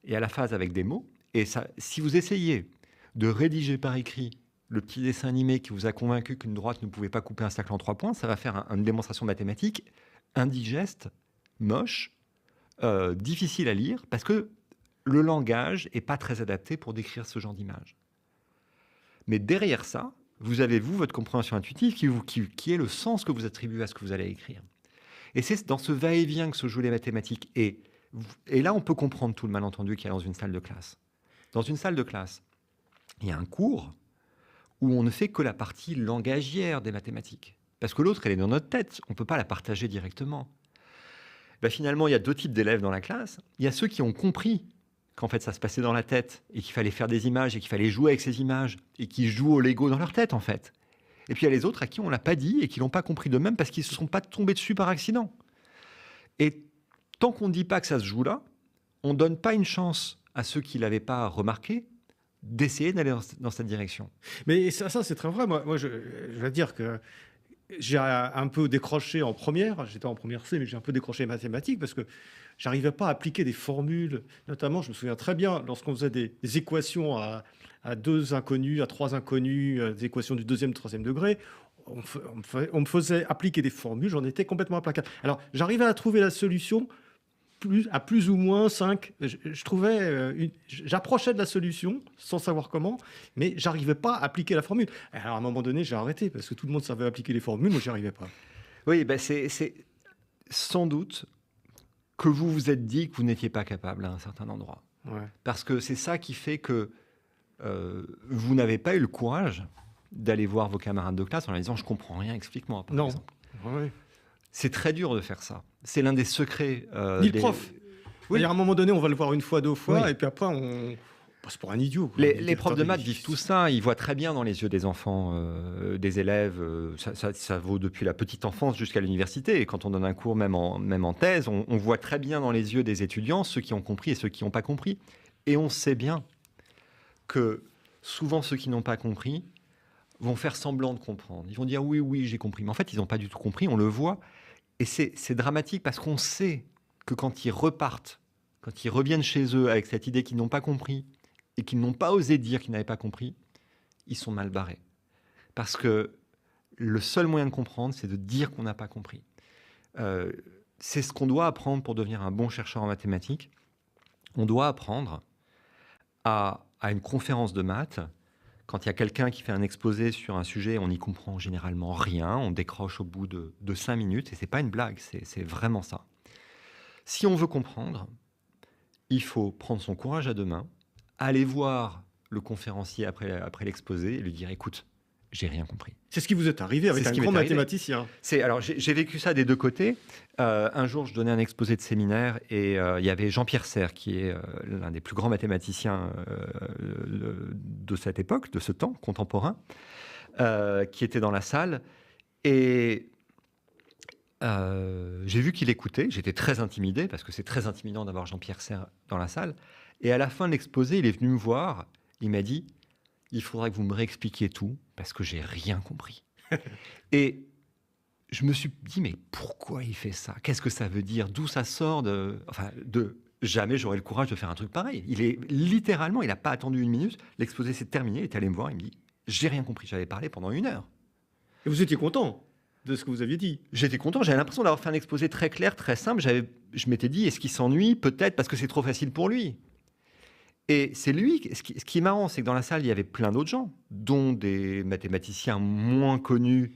Speaker 3: Il y a la phase avec des mots. Et ça, si vous essayez de rédiger par écrit le petit dessin animé qui vous a convaincu qu'une droite ne pouvait pas couper un cercle en 3 points, ça va faire une démonstration mathématique indigeste, moche, difficile à lire, parce que le langage n'est pas très adapté pour décrire ce genre d'image. Mais derrière ça, vous avez, vous, votre compréhension intuitive qui est le sens que vous attribuez à ce que vous allez écrire. Et c'est dans ce va-et-vient que se jouent les mathématiques. Et là, on peut comprendre tout le malentendu qu'il y a dans une salle de classe. Dans une salle de classe, il y a un cours où on ne fait que la partie langagière des mathématiques. Parce que l'autre, elle est dans notre tête. On ne peut pas la partager directement. Ben finalement, il y a 2 types d'élèves dans la classe. Il y a ceux qui ont compris qu'en fait, ça se passait dans la tête et qu'il fallait faire des images et qu'il fallait jouer avec ces images et qui jouent au Lego dans leur tête, en fait. Et puis, il y a les autres à qui on ne l'a pas dit et qui ne l'ont pas compris d'eux-mêmes parce qu'ils ne se sont pas tombés dessus par accident. Et tant qu'on ne dit pas que ça se joue là, on ne donne pas une chance à ceux qui ne l'avaient pas remarqué d'essayer d'aller dans cette direction.
Speaker 2: Mais ça c'est très vrai. Moi je vais dire que j'ai un peu décroché en première. J'étais en première C, mais j'ai un peu décroché les mathématiques parce que j'arrivais pas à appliquer des formules. Notamment, je me souviens très bien, lorsqu'on faisait des équations à 2 inconnus, à 3 inconnus, des équations du 2e, 3e degré, on me faisait appliquer des formules, j'en étais complètement implacable. Alors, j'arrivais à trouver la solution à plus ou moins 5. Je trouvais, j'approchais de la solution sans savoir comment, mais j'arrivais pas à appliquer la formule. Alors, à un moment donné, j'ai arrêté parce que tout le monde savait appliquer les formules, moi, j'y arrivais pas.
Speaker 3: Oui, ben c'est sans doute que vous vous êtes dit que vous n'étiez pas capable à un certain endroit.
Speaker 2: Ouais.
Speaker 3: Parce que c'est ça qui fait que vous n'avez pas eu le courage d'aller voir vos camarades de classe en leur disant « je comprends rien, explique-moi ».
Speaker 2: Non.
Speaker 3: Exemple.
Speaker 2: Ouais.
Speaker 3: C'est très dur de faire ça. C'est l'un des secrets.
Speaker 2: Ni le prof.
Speaker 3: Oui.
Speaker 2: À un moment donné, on va le voir 1 fois, 2 fois,
Speaker 3: Oui.
Speaker 2: et puis après, on passe pour un idiot.
Speaker 3: Les profs de maths vivent tout ça. Ils voient très bien dans les yeux des enfants, des élèves. Ça vaut depuis la petite enfance jusqu'à l'université. Et quand on donne un cours, même en thèse, on voit très bien dans les yeux des étudiants ceux qui ont compris et ceux qui n'ont pas compris. Et on sait bien que souvent, ceux qui n'ont pas compris vont faire semblant de comprendre. Ils vont dire « oui, j'ai compris ». Mais en fait, ils n'ont pas du tout compris. On le voit. Et c'est dramatique parce qu'on sait que quand ils repartent, quand ils reviennent chez eux avec cette idée qu'ils n'ont pas compris et qu'ils n'ont pas osé dire qu'ils n'avaient pas compris, ils sont mal barrés. Parce que le seul moyen de comprendre, c'est de dire qu'on n'a pas compris. C'est ce qu'on doit apprendre pour devenir un bon chercheur en mathématiques. On doit apprendre à une conférence de maths, quand il y a quelqu'un qui fait un exposé sur un sujet, on n'y comprend généralement rien, on décroche au bout de 5 minutes, et ce n'est pas une blague, c'est vraiment ça. Si on veut comprendre, il faut prendre son courage à 2 mains, aller voir le conférencier après l'exposé et lui dire « écoute, j'ai rien compris.
Speaker 2: C'est ce qui vous est arrivé avec
Speaker 3: C'est
Speaker 2: un
Speaker 3: ce qui
Speaker 2: grand
Speaker 3: m'est arrivé.
Speaker 2: mathématicien.
Speaker 3: Alors, j'ai vécu ça des deux côtés. Un jour, je donnais un exposé de séminaire et il y avait Jean-Pierre Serre, qui est l'un des plus grands mathématiciens de cette époque, de ce temps contemporain, qui était dans la salle. Et j'ai vu qu'il écoutait. J'étais très intimidé, parce que c'est très intimidant d'avoir Jean-Pierre Serre dans la salle. Et à la fin de l'exposé, il est venu me voir. Il m'a dit, il faudra que vous me réexpliquiez tout, parce que j'ai rien compris. Et je me suis dit, mais pourquoi il fait ça? Qu'est-ce que ça veut dire? D'où ça sort jamais j'aurais le courage de faire un truc pareil. Il est littéralement, il n'a pas attendu une minute. L'exposé s'est terminé, il est allé me voir, il me dit, j'ai rien compris. J'avais parlé pendant 1 heure.
Speaker 2: Et vous étiez content de ce que vous aviez dit?
Speaker 3: J'étais content, j'avais l'impression d'avoir fait un exposé très clair, très simple. Je m'étais dit, est-ce qu'il s'ennuie? Peut-être parce que c'est trop facile pour lui. Et c'est lui, ce qui est marrant, c'est que dans la salle, il y avait plein d'autres gens, dont des mathématiciens moins connus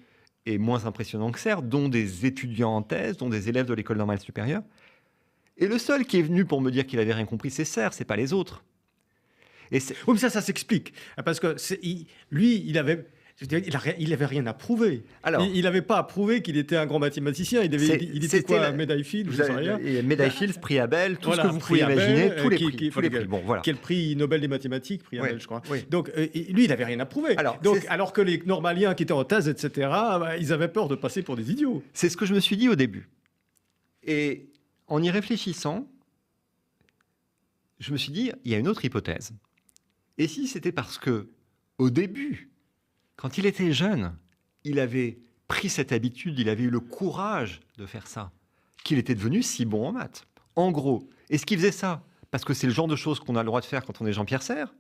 Speaker 3: et moins impressionnants que Serre, dont des étudiants en thèse, dont des élèves de l'école normale supérieure. Et le seul qui est venu pour me dire qu'il avait rien compris, c'est Serre, c'est pas les autres.
Speaker 2: Oui, mais ça s'explique. Parce que lui, il avait rien à prouver.
Speaker 3: Alors,
Speaker 2: il n'avait pas à prouver qu'il était un grand mathématicien. Il était quoi, médaille Fields, je sais rien.
Speaker 3: Médaille Fields, prix Abel, tout
Speaker 2: Voilà,
Speaker 3: ce que vous pouvez
Speaker 2: Abel,
Speaker 3: imaginer, tous les prix.
Speaker 2: Bon, voilà. Quel prix Nobel des mathématiques, prix Abel,
Speaker 3: Oui,
Speaker 2: je crois.
Speaker 3: oui.
Speaker 2: Donc, lui, il n'avait rien à prouver. Alors que les normaliens qui étaient en thèse, etc., ils avaient peur de passer pour des idiots.
Speaker 3: C'est ce que je me suis dit au début. Et en y réfléchissant, je me suis dit, il y a une autre hypothèse. Et si c'était parce que, au début, quand il était jeune, il avait pris cette habitude, il avait eu le courage de faire ça, qu'il était devenu si bon en maths. En gros, est-ce qu'il faisait ça parce que c'est le genre de choses qu'on a le droit de faire quand on est Jean-Pierre Serre?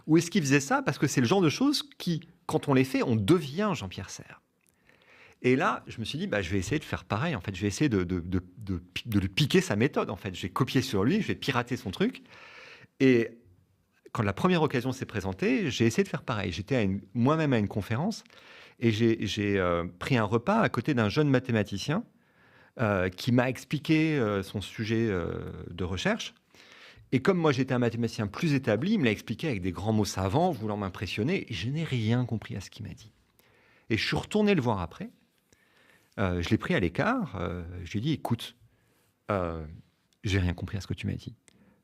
Speaker 3: Ou est-ce qu'il faisait ça parce que c'est le genre de choses qui, quand on les fait, on devient Jean-Pierre Serre? Et là, je me suis dit, je vais essayer de faire pareil. En fait, je vais essayer de lui piquer sa méthode. En fait, je vais copier sur lui, je vais pirater son truc. Et quand la première occasion s'est présentée, j'ai essayé de faire pareil. J'étais moi-même à une conférence et j'ai pris un repas à côté d'un jeune mathématicien qui m'a expliqué son sujet de recherche. Et comme moi, j'étais un mathématicien plus établi, il me l'a expliqué avec des grands mots savants, voulant m'impressionner. Et je n'ai rien compris à ce qu'il m'a dit. Et je suis retourné le voir après. Je l'ai pris à l'écart. Je lui ai dit, écoute, j'ai rien compris à ce que tu m'as dit.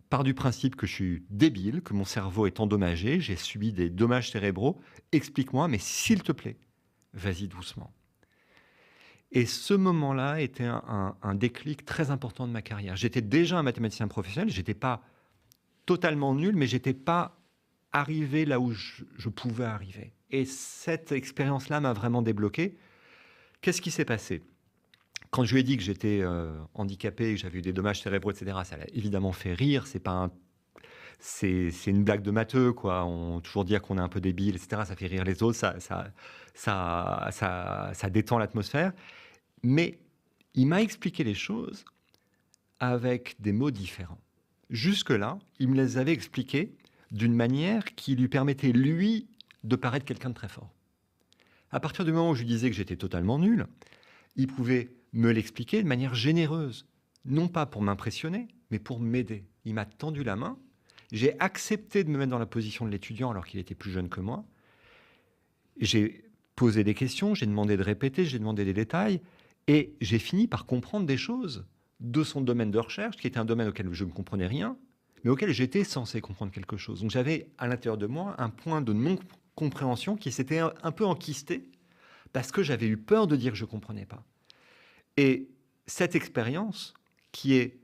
Speaker 3: Pars du principe que je suis débile, que mon cerveau est endommagé, j'ai subi des dommages cérébraux. Explique-moi, mais s'il te plaît, vas-y doucement. Et ce moment-là était un déclic très important de ma carrière. J'étais déjà un mathématicien professionnel, je n'étais pas totalement nul, mais je n'étais pas arrivé là où je pouvais arriver. Et cette expérience-là m'a vraiment débloqué. Qu'est-ce qui s'est passé? Quand je lui ai dit que j'étais handicapé, que j'avais eu des dommages cérébraux, etc., ça l'a évidemment fait rire. C'est une blague de matheux, quoi. On toujours dire qu'on est un peu débile, etc. Ça fait rire les autres, ça détend l'atmosphère. Mais il m'a expliqué les choses avec des mots différents. Jusque-là, il me les avait expliqués d'une manière qui lui permettait, lui, de paraître quelqu'un de très fort. À partir du moment où je lui disais que j'étais totalement nul, il pouvait me l'expliquer de manière généreuse, non pas pour m'impressionner, mais pour m'aider. Il m'a tendu la main, j'ai accepté de me mettre dans la position de l'étudiant alors qu'il était plus jeune que moi. J'ai posé des questions, j'ai demandé de répéter, j'ai demandé des détails, et j'ai fini par comprendre des choses de son domaine de recherche, qui était un domaine auquel je ne comprenais rien, mais auquel j'étais censé comprendre quelque chose. Donc j'avais à l'intérieur de moi un point de non-compréhension qui s'était un peu enquisté, parce que j'avais eu peur de dire que je ne comprenais pas. Et cette expérience, qui est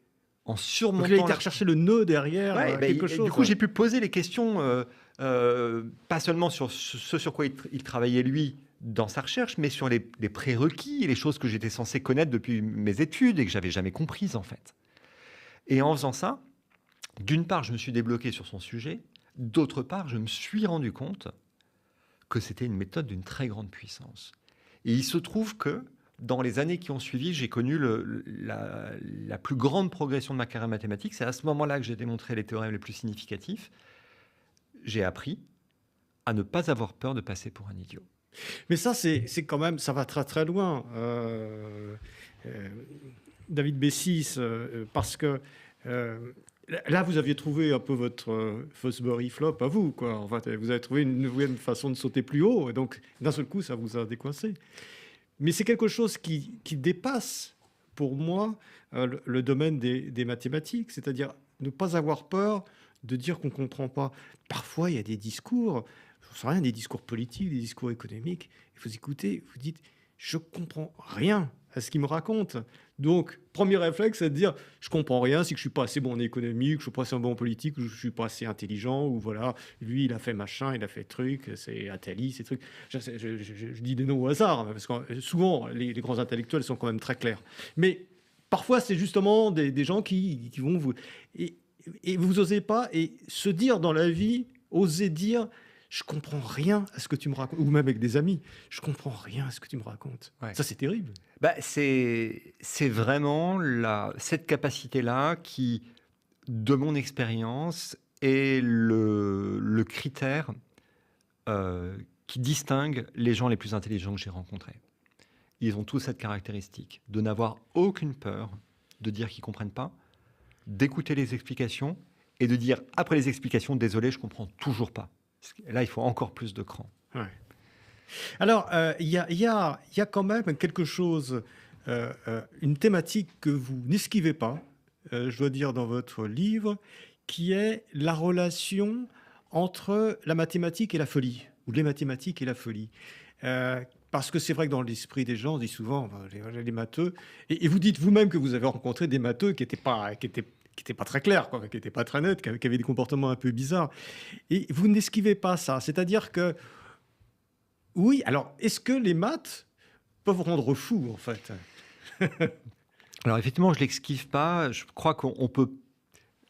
Speaker 3: en surmontant...
Speaker 2: Donc il a été rechercher le nœud derrière quelque chose.
Speaker 3: Du coup, j'ai pu poser les questions, pas seulement sur ce sur quoi il travaillait lui dans sa recherche, mais sur les prérequis, les choses que j'étais censé connaître depuis mes études et que j'avais jamais comprises, en fait. Et en faisant ça, d'une part, je me suis débloqué sur son sujet, d'autre part, je me suis rendu compte que c'était une méthode d'une très grande puissance. Et il se trouve que, dans les années qui ont suivi, j'ai connu la plus grande progression de ma carrière mathématique. C'est à ce moment-là que j'ai démontré les théorèmes les plus significatifs. J'ai appris à ne pas avoir peur de passer pour un idiot.
Speaker 2: Mais ça, c'est quand même, ça va très très loin, David Bessis, parce que Là, vous aviez trouvé un peu votre Fosbury Flop à vous, quoi. Enfin, vous avez trouvé une nouvelle façon de sauter plus haut, et donc d'un seul coup, ça vous a décoincé. Mais c'est quelque chose qui dépasse, pour moi, le domaine des mathématiques, c'est-à-dire ne pas avoir peur de dire qu'on ne comprend pas. Parfois, il y a des discours, je ne sais rien, des discours politiques, des discours économiques, et vous écoutez, vous dites, je ne comprends rien à ce qu'il me raconte. Donc, premier réflexe, c'est de dire, je ne comprends rien, c'est que je ne suis pas assez bon en économie, que je ne suis pas assez bon en politique, que je ne suis pas assez intelligent, ou voilà, lui, il a fait machin, il a fait truc, c'est Attali, ces trucs. Je dis des noms au hasard, parce que souvent, les grands intellectuels sont quand même très clairs. Mais parfois, c'est justement des gens qui vont vous... Et vous n'osez pas, et se dire dans la vie, oser dire, je comprends rien à ce que tu me racontes, ou même avec des amis, je comprends rien à ce que tu me racontes.
Speaker 3: Ouais.
Speaker 2: Ça, c'est terrible.
Speaker 3: C'est vraiment cette capacité-là qui, de mon expérience, est le critère qui distingue les gens les plus intelligents que j'ai rencontrés. Ils ont tous cette caractéristique de n'avoir aucune peur de dire qu'ils ne comprennent pas, d'écouter les explications et de dire après les explications, désolé, je ne comprends toujours pas. Là, il faut encore plus de cran.
Speaker 2: Ouais. Alors, il y a quand même quelque chose, une thématique que vous n'esquivez pas, je dois dire, dans votre livre, qui est la relation entre la mathématique et la folie, ou les mathématiques et la folie. Parce que c'est vrai que dans l'esprit des gens, on dit souvent les matheux, et vous dites vous-même que vous avez rencontré des matheux qui n'étaient pas très clairs, quoi, qui n'étaient pas très nets, qui avaient des comportements un peu bizarres. Et vous n'esquivez pas ça. C'est-à-dire que, oui, alors, est-ce que les maths peuvent rendre fou, en fait?
Speaker 3: Alors, effectivement, je ne l'esquive pas. Je crois qu'on peut...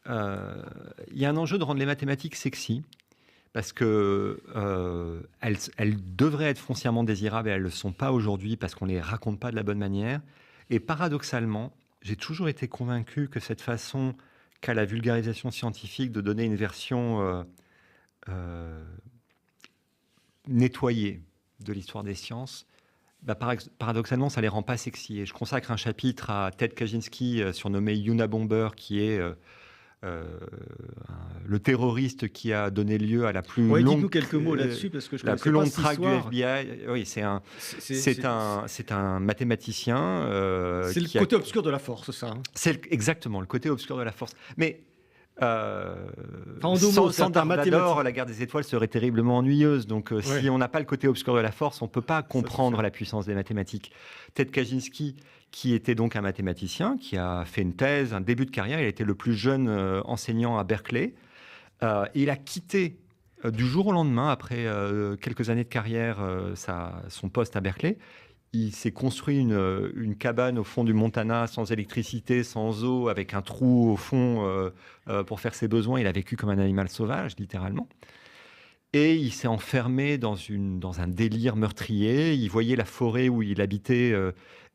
Speaker 3: Il y a un enjeu de rendre les mathématiques sexy, parce qu'elles devraient être foncièrement désirables, et elles ne le sont pas aujourd'hui, parce qu'on ne les raconte pas de la bonne manière. Et paradoxalement, j'ai toujours été convaincu que cette façon qu'a la vulgarisation scientifique de donner une version nettoyée de l'histoire des sciences, paradoxalement, ça ne les rend pas sexy. Et je consacre un chapitre à Ted Kaczynski, surnommé Unabomber, qui est le terroriste qui a donné lieu à la plus longue...
Speaker 2: Dites-nous quelques mots là-dessus, parce que je
Speaker 3: la plus longue traque du
Speaker 2: histoire.
Speaker 3: FBI. Oui, c'est un mathématicien.
Speaker 2: C'est le côté obscur de la force, ça.
Speaker 3: C'est exactement le côté obscur de la force. Mais
Speaker 2: sans
Speaker 3: Dark Vador, la guerre des étoiles serait terriblement ennuyeuse. Donc, si on n'a pas le côté obscur de la force, on ne peut pas comprendre la puissance des mathématiques. Ted Kaczynski, qui était donc un mathématicien, qui a fait une thèse, un début de carrière. Il était le plus jeune enseignant à Berkeley. Il a quitté du jour au lendemain, après quelques années de carrière, son poste à Berkeley. Il s'est construit une cabane au fond du Montana, sans électricité, sans eau, avec un trou au fond pour faire ses besoins. Il a vécu comme un animal sauvage, littéralement. Et il s'est enfermé dans un délire meurtrier. Il voyait la forêt où il habitait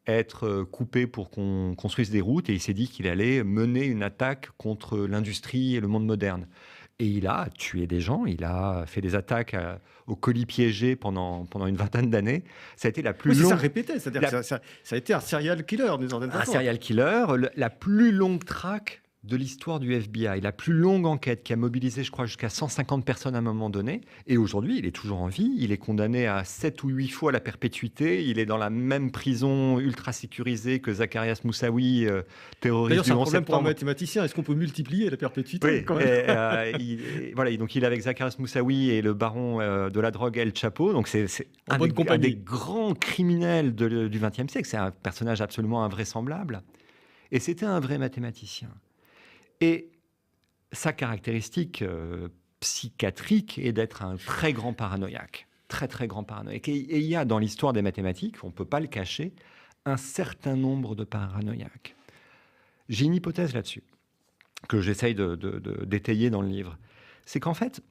Speaker 3: être coupée pour qu'on construise des routes. Et il s'est dit qu'il allait mener une attaque contre l'industrie et le monde moderne. Et il a tué des gens, il a fait des attaques aux colis piégés pendant une vingtaine d'années. Ça a été la plus longue...
Speaker 2: ça répétait, c'est-à-dire que ça a été un serial killer, d'une certaine façon.
Speaker 3: Un serial killer, la plus longue traque de l'histoire du FBI, la plus longue enquête qui a mobilisé, je crois, jusqu'à 150 personnes à un moment donné. Et aujourd'hui, il est toujours en vie. Il est condamné à 7 ou 8 fois la perpétuité. Il est dans la même prison ultra sécurisée que Zacarias Moussaoui, terroriste du 11 septembre. D'ailleurs, c'est un problème pour un
Speaker 2: mathématicien. Est-ce qu'on peut multiplier la perpétuité quand même?
Speaker 3: Donc il est avec Zacarias Moussaoui et le baron de la drogue El Chapo. Donc c'est un des grands criminels du XXe siècle. C'est un personnage absolument invraisemblable. Et c'était un vrai mathématicien. Et sa caractéristique psychiatrique est d'être un très grand paranoïaque. Très, très grand paranoïaque. Et il y a dans l'histoire des mathématiques, on ne peut pas le cacher, un certain nombre de paranoïaques. J'ai une hypothèse là-dessus, que j'essaye d'étayer dans le livre. C'est qu'en fait,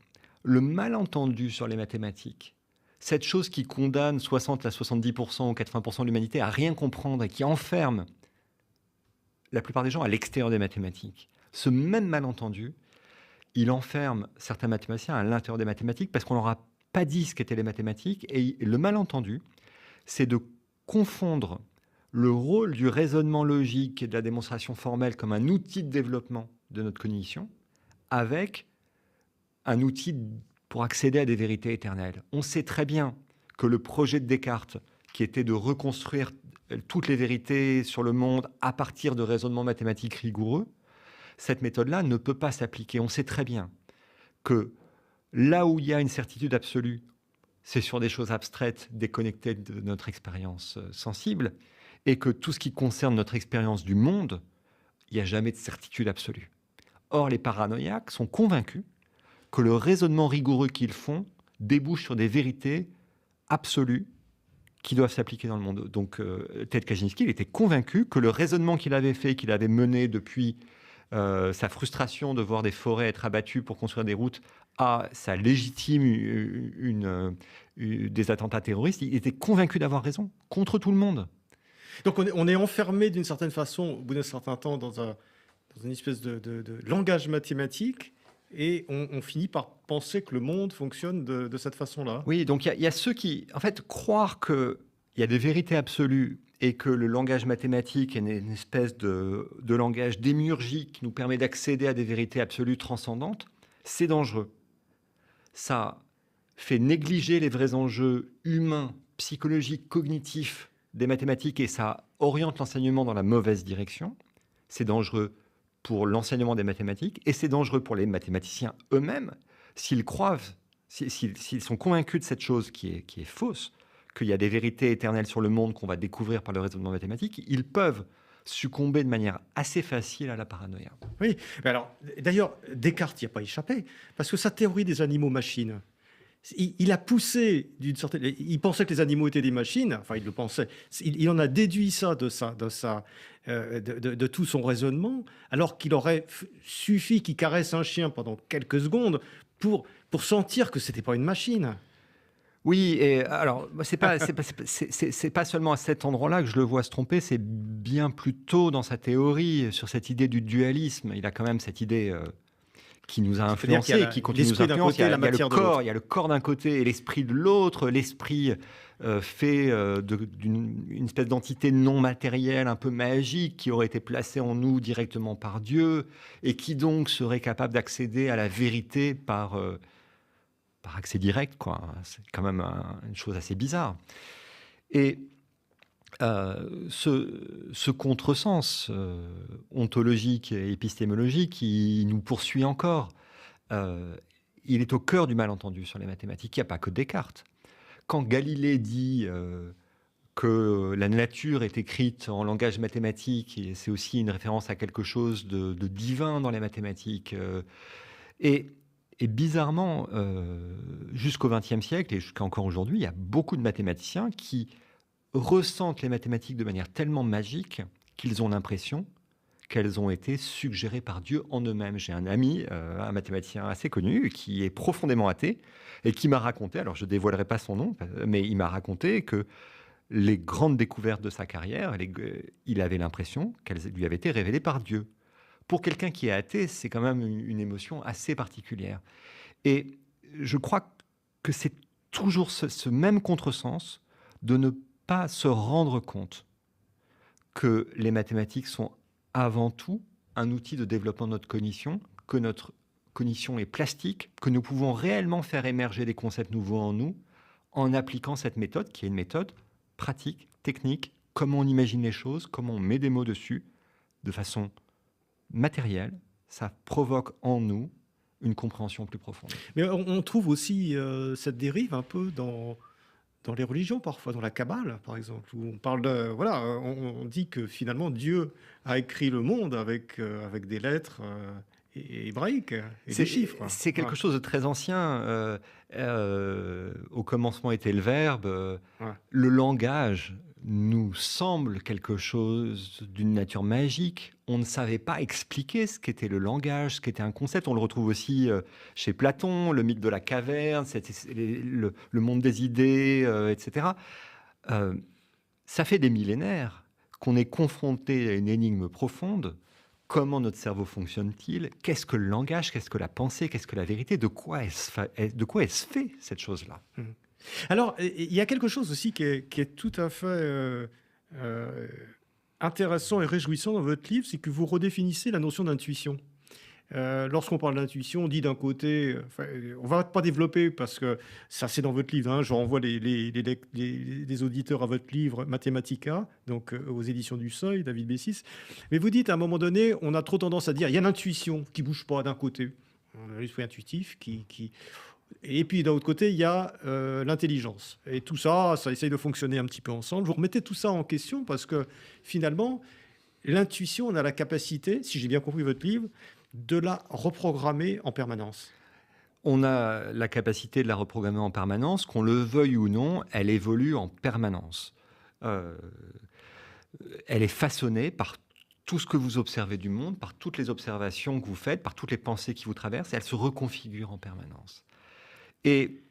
Speaker 3: le malentendu sur les mathématiques, cette chose qui condamne 60 à 70% ou 80% de l'humanité à rien comprendre et qui enferme la plupart des gens à l'extérieur des mathématiques, ce même malentendu, il enferme certains mathématiciens à l'intérieur des mathématiques parce qu'on leur a pas dit ce qu'étaient les mathématiques. Et le malentendu, c'est de confondre le rôle du raisonnement logique et de la démonstration formelle comme un outil de développement de notre cognition avec un outil pour accéder à des vérités éternelles. On sait très bien que le projet de Descartes, qui était de reconstruire toutes les vérités sur le monde à partir de raisonnements mathématiques rigoureux, cette méthode-là ne peut pas s'appliquer. On sait très bien que là où il y a une certitude absolue, c'est sur des choses abstraites, déconnectées de notre expérience sensible, et que tout ce qui concerne notre expérience du monde, il n'y a jamais de certitude absolue. Or, les paranoïaques sont convaincus que le raisonnement rigoureux qu'ils font débouche sur des vérités absolues qui doivent s'appliquer dans le monde. Donc, Ted Kaczynski, il était convaincu que le raisonnement qu'il avait fait, qu'il avait mené depuis sa frustration de voir des forêts être abattues pour construire des routes, à sa légitime des attentats terroristes, il était convaincu d'avoir raison, contre tout le monde.
Speaker 2: Donc on est enfermé d'une certaine façon, au bout d'un certain temps, dans une espèce de langage mathématique, et on finit par penser que le monde fonctionne de cette façon-là.
Speaker 3: Oui, donc il y a ceux qui, en fait, croire qu'il y a des vérités absolues et que le langage mathématique est une espèce de langage démiurgique qui nous permet d'accéder à des vérités absolues transcendantes, c'est dangereux. Ça fait négliger les vrais enjeux humains, psychologiques, cognitifs des mathématiques et ça oriente l'enseignement dans la mauvaise direction. C'est dangereux pour l'enseignement des mathématiques et c'est dangereux pour les mathématiciens eux-mêmes s'ils croient, s'ils sont convaincus de cette chose qui est fausse, qu'il y a des vérités éternelles sur le monde qu'on va découvrir par le raisonnement mathématique, ils peuvent succomber de manière assez facile à la paranoïa.
Speaker 2: Oui, mais alors, d'ailleurs, Descartes n'y a pas échappé, parce que sa théorie des animaux-machines, il a poussé d'une certaine... Il pensait que les animaux étaient des machines, enfin il le pensait, il en a déduit ça de tout son raisonnement, alors qu'il aurait suffi qu'il caresse un chien pendant quelques secondes pour sentir que ce n'était pas une machine.
Speaker 3: Oui, et alors, c'est pas seulement à cet endroit-là que je le vois se tromper, c'est bien plus tôt dans sa théorie sur cette idée du dualisme. Il a quand même cette idée qui nous a influencés et qui continue de nous influencer. Il y a le corps d'un côté et l'esprit de l'autre. L'esprit fait d'une espèce d'entité non matérielle, un peu magique, qui aurait été placée en nous directement par Dieu et qui donc serait capable d'accéder à la vérité par accès direct, quoi. C'est quand même une chose assez bizarre. Et ce contresens ontologique et épistémologique, il nous poursuit encore. Il est au cœur du malentendu sur les mathématiques. Il n'y a pas que Descartes. Quand Galilée dit que la nature est écrite en langage mathématique, et c'est aussi une référence à quelque chose de divin dans les mathématiques. Et bizarrement, jusqu'au XXe siècle et jusqu'à encore aujourd'hui, il y a beaucoup de mathématiciens qui ressentent les mathématiques de manière tellement magique qu'ils ont l'impression qu'elles ont été suggérées par Dieu en eux-mêmes. J'ai un ami, un mathématicien assez connu, qui est profondément athée et qui m'a raconté, alors je ne dévoilerai pas son nom, mais il m'a raconté que les grandes découvertes de sa carrière, il avait l'impression qu'elles lui avaient été révélées par Dieu. Pour quelqu'un qui est athée, c'est quand même une émotion assez particulière. Et je crois que c'est toujours ce même contresens de ne pas se rendre compte que les mathématiques sont avant tout un outil de développement de notre cognition, que notre cognition est plastique, que nous pouvons réellement faire émerger des concepts nouveaux en nous en appliquant cette méthode, qui est une méthode pratique, technique, comment on imagine les choses, comment on met des mots dessus, de façon matérielle. Ça provoque en nous une compréhension plus profonde.
Speaker 2: Mais on trouve aussi cette dérive un peu dans les religions, parfois, dans la Kabbale, par exemple, où on parle de... Voilà, on dit que finalement, Dieu a écrit le monde avec des lettres hébraïques et des chiffres.
Speaker 3: C'est quelque chose de très ancien. Au commencement était le verbe. Le langage nous semble quelque chose d'une nature magique. On ne savait pas expliquer ce qu'était le langage, ce qu'était un concept. On le retrouve aussi chez Platon, le mythe de la caverne, le monde des idées, etc. Ça fait des millénaires qu'on est confronté à une énigme profonde. Comment notre cerveau fonctionne-t-il? Qu'est-ce que le langage? Qu'est-ce que la pensée? Qu'est-ce que la vérité? De quoi est-ce fait, cette chose-là?
Speaker 2: Alors, il y a quelque chose aussi qui est tout à fait intéressant et réjouissant dans votre livre, c'est que vous redéfinissez la notion d'intuition. Lorsqu'on parle d'intuition, on dit d'un côté, on ne va pas développer parce que ça c'est dans votre livre, hein, je renvoie les auditeurs à votre livre Mathematica, donc aux éditions du Seuil, David Bessis, mais vous dites à un moment donné, on a trop tendance à dire, il y a l'intuition qui ne bouge pas d'un côté, on a l'esprit intuitif et puis d'un autre côté, il y a l'intelligence. Et tout ça, ça essaye de fonctionner un petit peu ensemble. Vous remettez tout ça en question parce que finalement, l'intuition, on a la capacité, si j'ai bien compris votre livre, de la reprogrammer en permanence.
Speaker 3: On a la capacité de la reprogrammer en permanence, qu'on le veuille ou non, elle évolue en permanence. Elle est façonnée par tout ce que vous observez du monde, par toutes les observations que vous faites, par toutes les pensées qui vous traversent, et elle se reconfigure en permanence. Et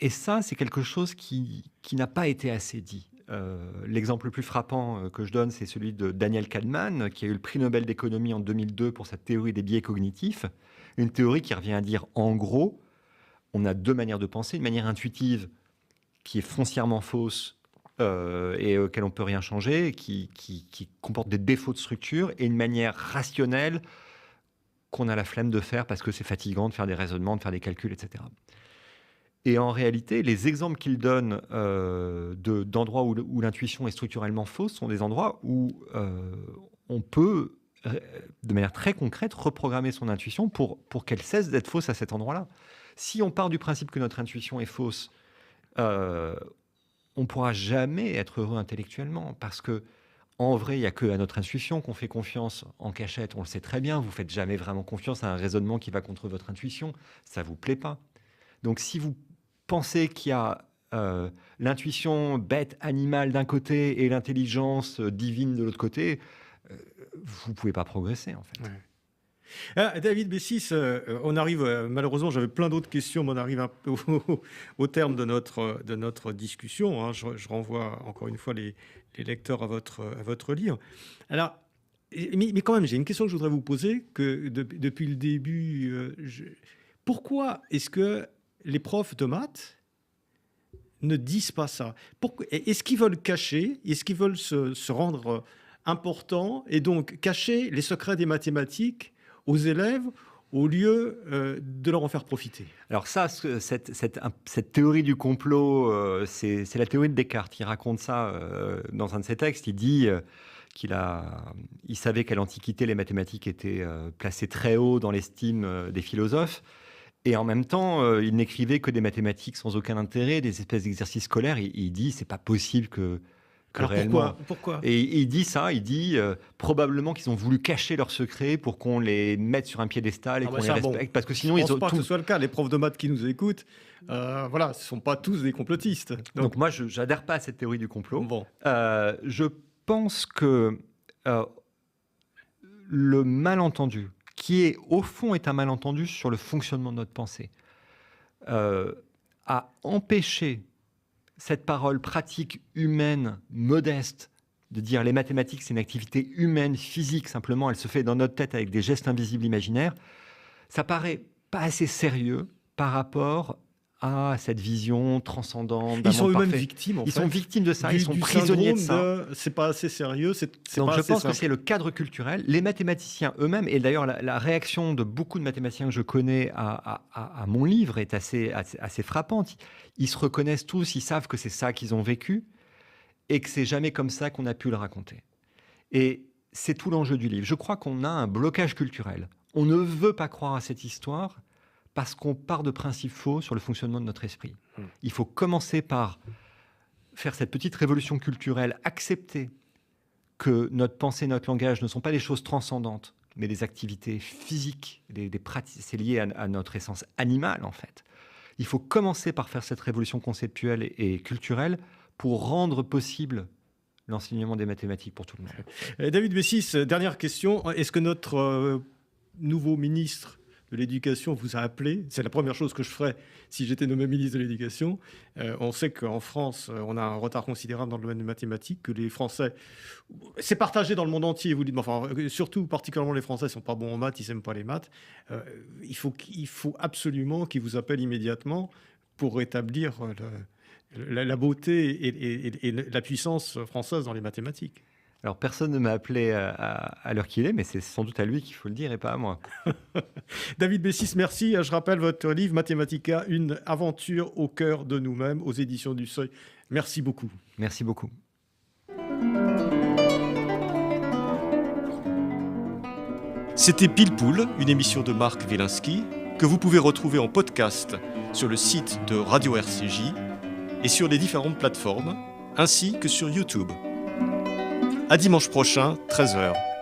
Speaker 3: ça, c'est quelque chose qui n'a pas été assez dit. L'exemple le plus frappant que je donne, c'est celui de Daniel Kahneman, qui a eu le prix Nobel d'économie en 2002 pour sa théorie des biais cognitifs. Une théorie qui revient à dire, en gros, on a deux manières de penser. Une manière intuitive, qui est foncièrement fausse et auquel on ne peut rien changer, qui comporte des défauts de structure, et une manière rationnelle qu'on a la flemme de faire parce que c'est fatigant de faire des raisonnements, de faire des calculs, etc. Et en réalité, les exemples qu'il donne d'endroits où l'intuition est structurellement fausse sont des endroits où on peut, de manière très concrète, reprogrammer son intuition pour qu'elle cesse d'être fausse à cet endroit-là. Si on part du principe que notre intuition est fausse, on ne pourra jamais être heureux intellectuellement parce que, en vrai, il n'y a que à notre intuition qu'on fait confiance en cachette. On le sait très bien, vous ne faites jamais vraiment confiance à un raisonnement qui va contre votre intuition. Ça ne vous plaît pas. Donc, si vous pensez qu'il y a l'intuition bête, animale d'un côté et l'intelligence divine de l'autre côté, vous ne pouvez pas progresser, en fait.
Speaker 2: Ouais. David Bessis, on arrive, malheureusement, j'avais plein d'autres questions, mais on arrive un peu au terme de notre discussion. Hein. Je renvoie encore une fois les lecteurs à votre livre. Alors, mais quand même, j'ai une question que je voudrais vous poser, que depuis le début, pourquoi est-ce que les profs de maths ne disent pas ça? Est-ce qu'ils veulent cacher? Est-ce qu'ils veulent se rendre importants et donc cacher les secrets des mathématiques aux élèves au lieu de leur en faire profiter? Alors
Speaker 3: ça, cette théorie du complot, c'est la théorie de Descartes. Il raconte ça dans un de ses textes. Il dit qu'il savait qu'à l'Antiquité, les mathématiques étaient placées très haut dans l'estime des philosophes. Et en même temps, il n'écrivait que des mathématiques sans aucun intérêt, des espèces d'exercices scolaires. Il dit, c'est pas possible que
Speaker 2: alors
Speaker 3: réellement...
Speaker 2: Pourquoi
Speaker 3: Et il dit ça, probablement qu'ils ont voulu cacher leurs secrets pour qu'on les mette sur un piédestal et qu'on les respecte. Parce que sinon,
Speaker 2: je ne pense pas que ce soit le cas. Les profs de maths qui nous écoutent, voilà, ce ne sont pas tous des complotistes.
Speaker 3: Donc moi, je n'adhère pas à cette théorie du complot.
Speaker 2: Bon.
Speaker 3: Je pense que le malentendu, qui au fond est un malentendu sur le fonctionnement de notre pensée, a empêché cette parole pratique humaine, modeste, de dire les mathématiques, c'est une activité humaine, physique, simplement, elle se fait dans notre tête avec des gestes invisibles imaginaires, ça paraît pas assez sérieux par rapport à cette vision transcendante d'un monde parfait.
Speaker 2: Ils sont eux-mêmes victimes, en fait.
Speaker 3: Ils sont victimes de ça, ils sont prisonniers de ça.
Speaker 2: C'est pas assez sérieux,
Speaker 3: donc
Speaker 2: pas
Speaker 3: je
Speaker 2: assez
Speaker 3: pense
Speaker 2: simple.
Speaker 3: que c'est le cadre culturel. Les mathématiciens eux-mêmes, et d'ailleurs la réaction de beaucoup de mathématiciens que je connais à mon livre est assez frappante. Ils se reconnaissent tous, ils savent que c'est ça qu'ils ont vécu et que c'est jamais comme ça qu'on a pu le raconter. Et c'est tout l'enjeu du livre. Je crois qu'on a un blocage culturel. On ne veut pas croire à cette histoire parce qu'on part de principes faux sur le fonctionnement de notre esprit. Il faut commencer par faire cette petite révolution culturelle, accepter que notre pensée, notre langage ne sont pas des choses transcendantes, mais des activités physiques, des pratiques. C'est lié à notre essence animale, en fait. Il faut commencer par faire cette révolution conceptuelle et culturelle pour rendre possible l'enseignement des mathématiques pour tout le monde.
Speaker 2: David Bessis, dernière question. Est-ce que notre nouveau ministre de l'Éducation vous a appelé? C'est la première chose que je ferais si j'étais nommé ministre de l'Éducation. On sait qu'en France, on a un retard considérable dans le domaine des mathématiques, que les Français... C'est partagé dans le monde entier, vous dites, enfin, surtout particulièrement les Français ne sont pas bons en maths, ils n'aiment pas les maths. Il faut absolument qu'ils vous appellent immédiatement pour rétablir la beauté et la puissance française dans les mathématiques.
Speaker 3: Alors, personne ne m'a appelé à l'heure qu'il est, mais c'est sans doute à lui qu'il faut le dire et pas à moi.
Speaker 2: David Bessis, merci. Je rappelle votre livre Mathematica, une aventure au cœur de nous-mêmes, aux éditions du Seuil. Merci beaucoup.
Speaker 3: Merci beaucoup.
Speaker 1: C'était Pile Poule, une émission de Marc Wielinski, que vous pouvez retrouver en podcast sur le site de Radio RCJ et sur les différentes plateformes, ainsi que sur YouTube. À dimanche prochain, 13h.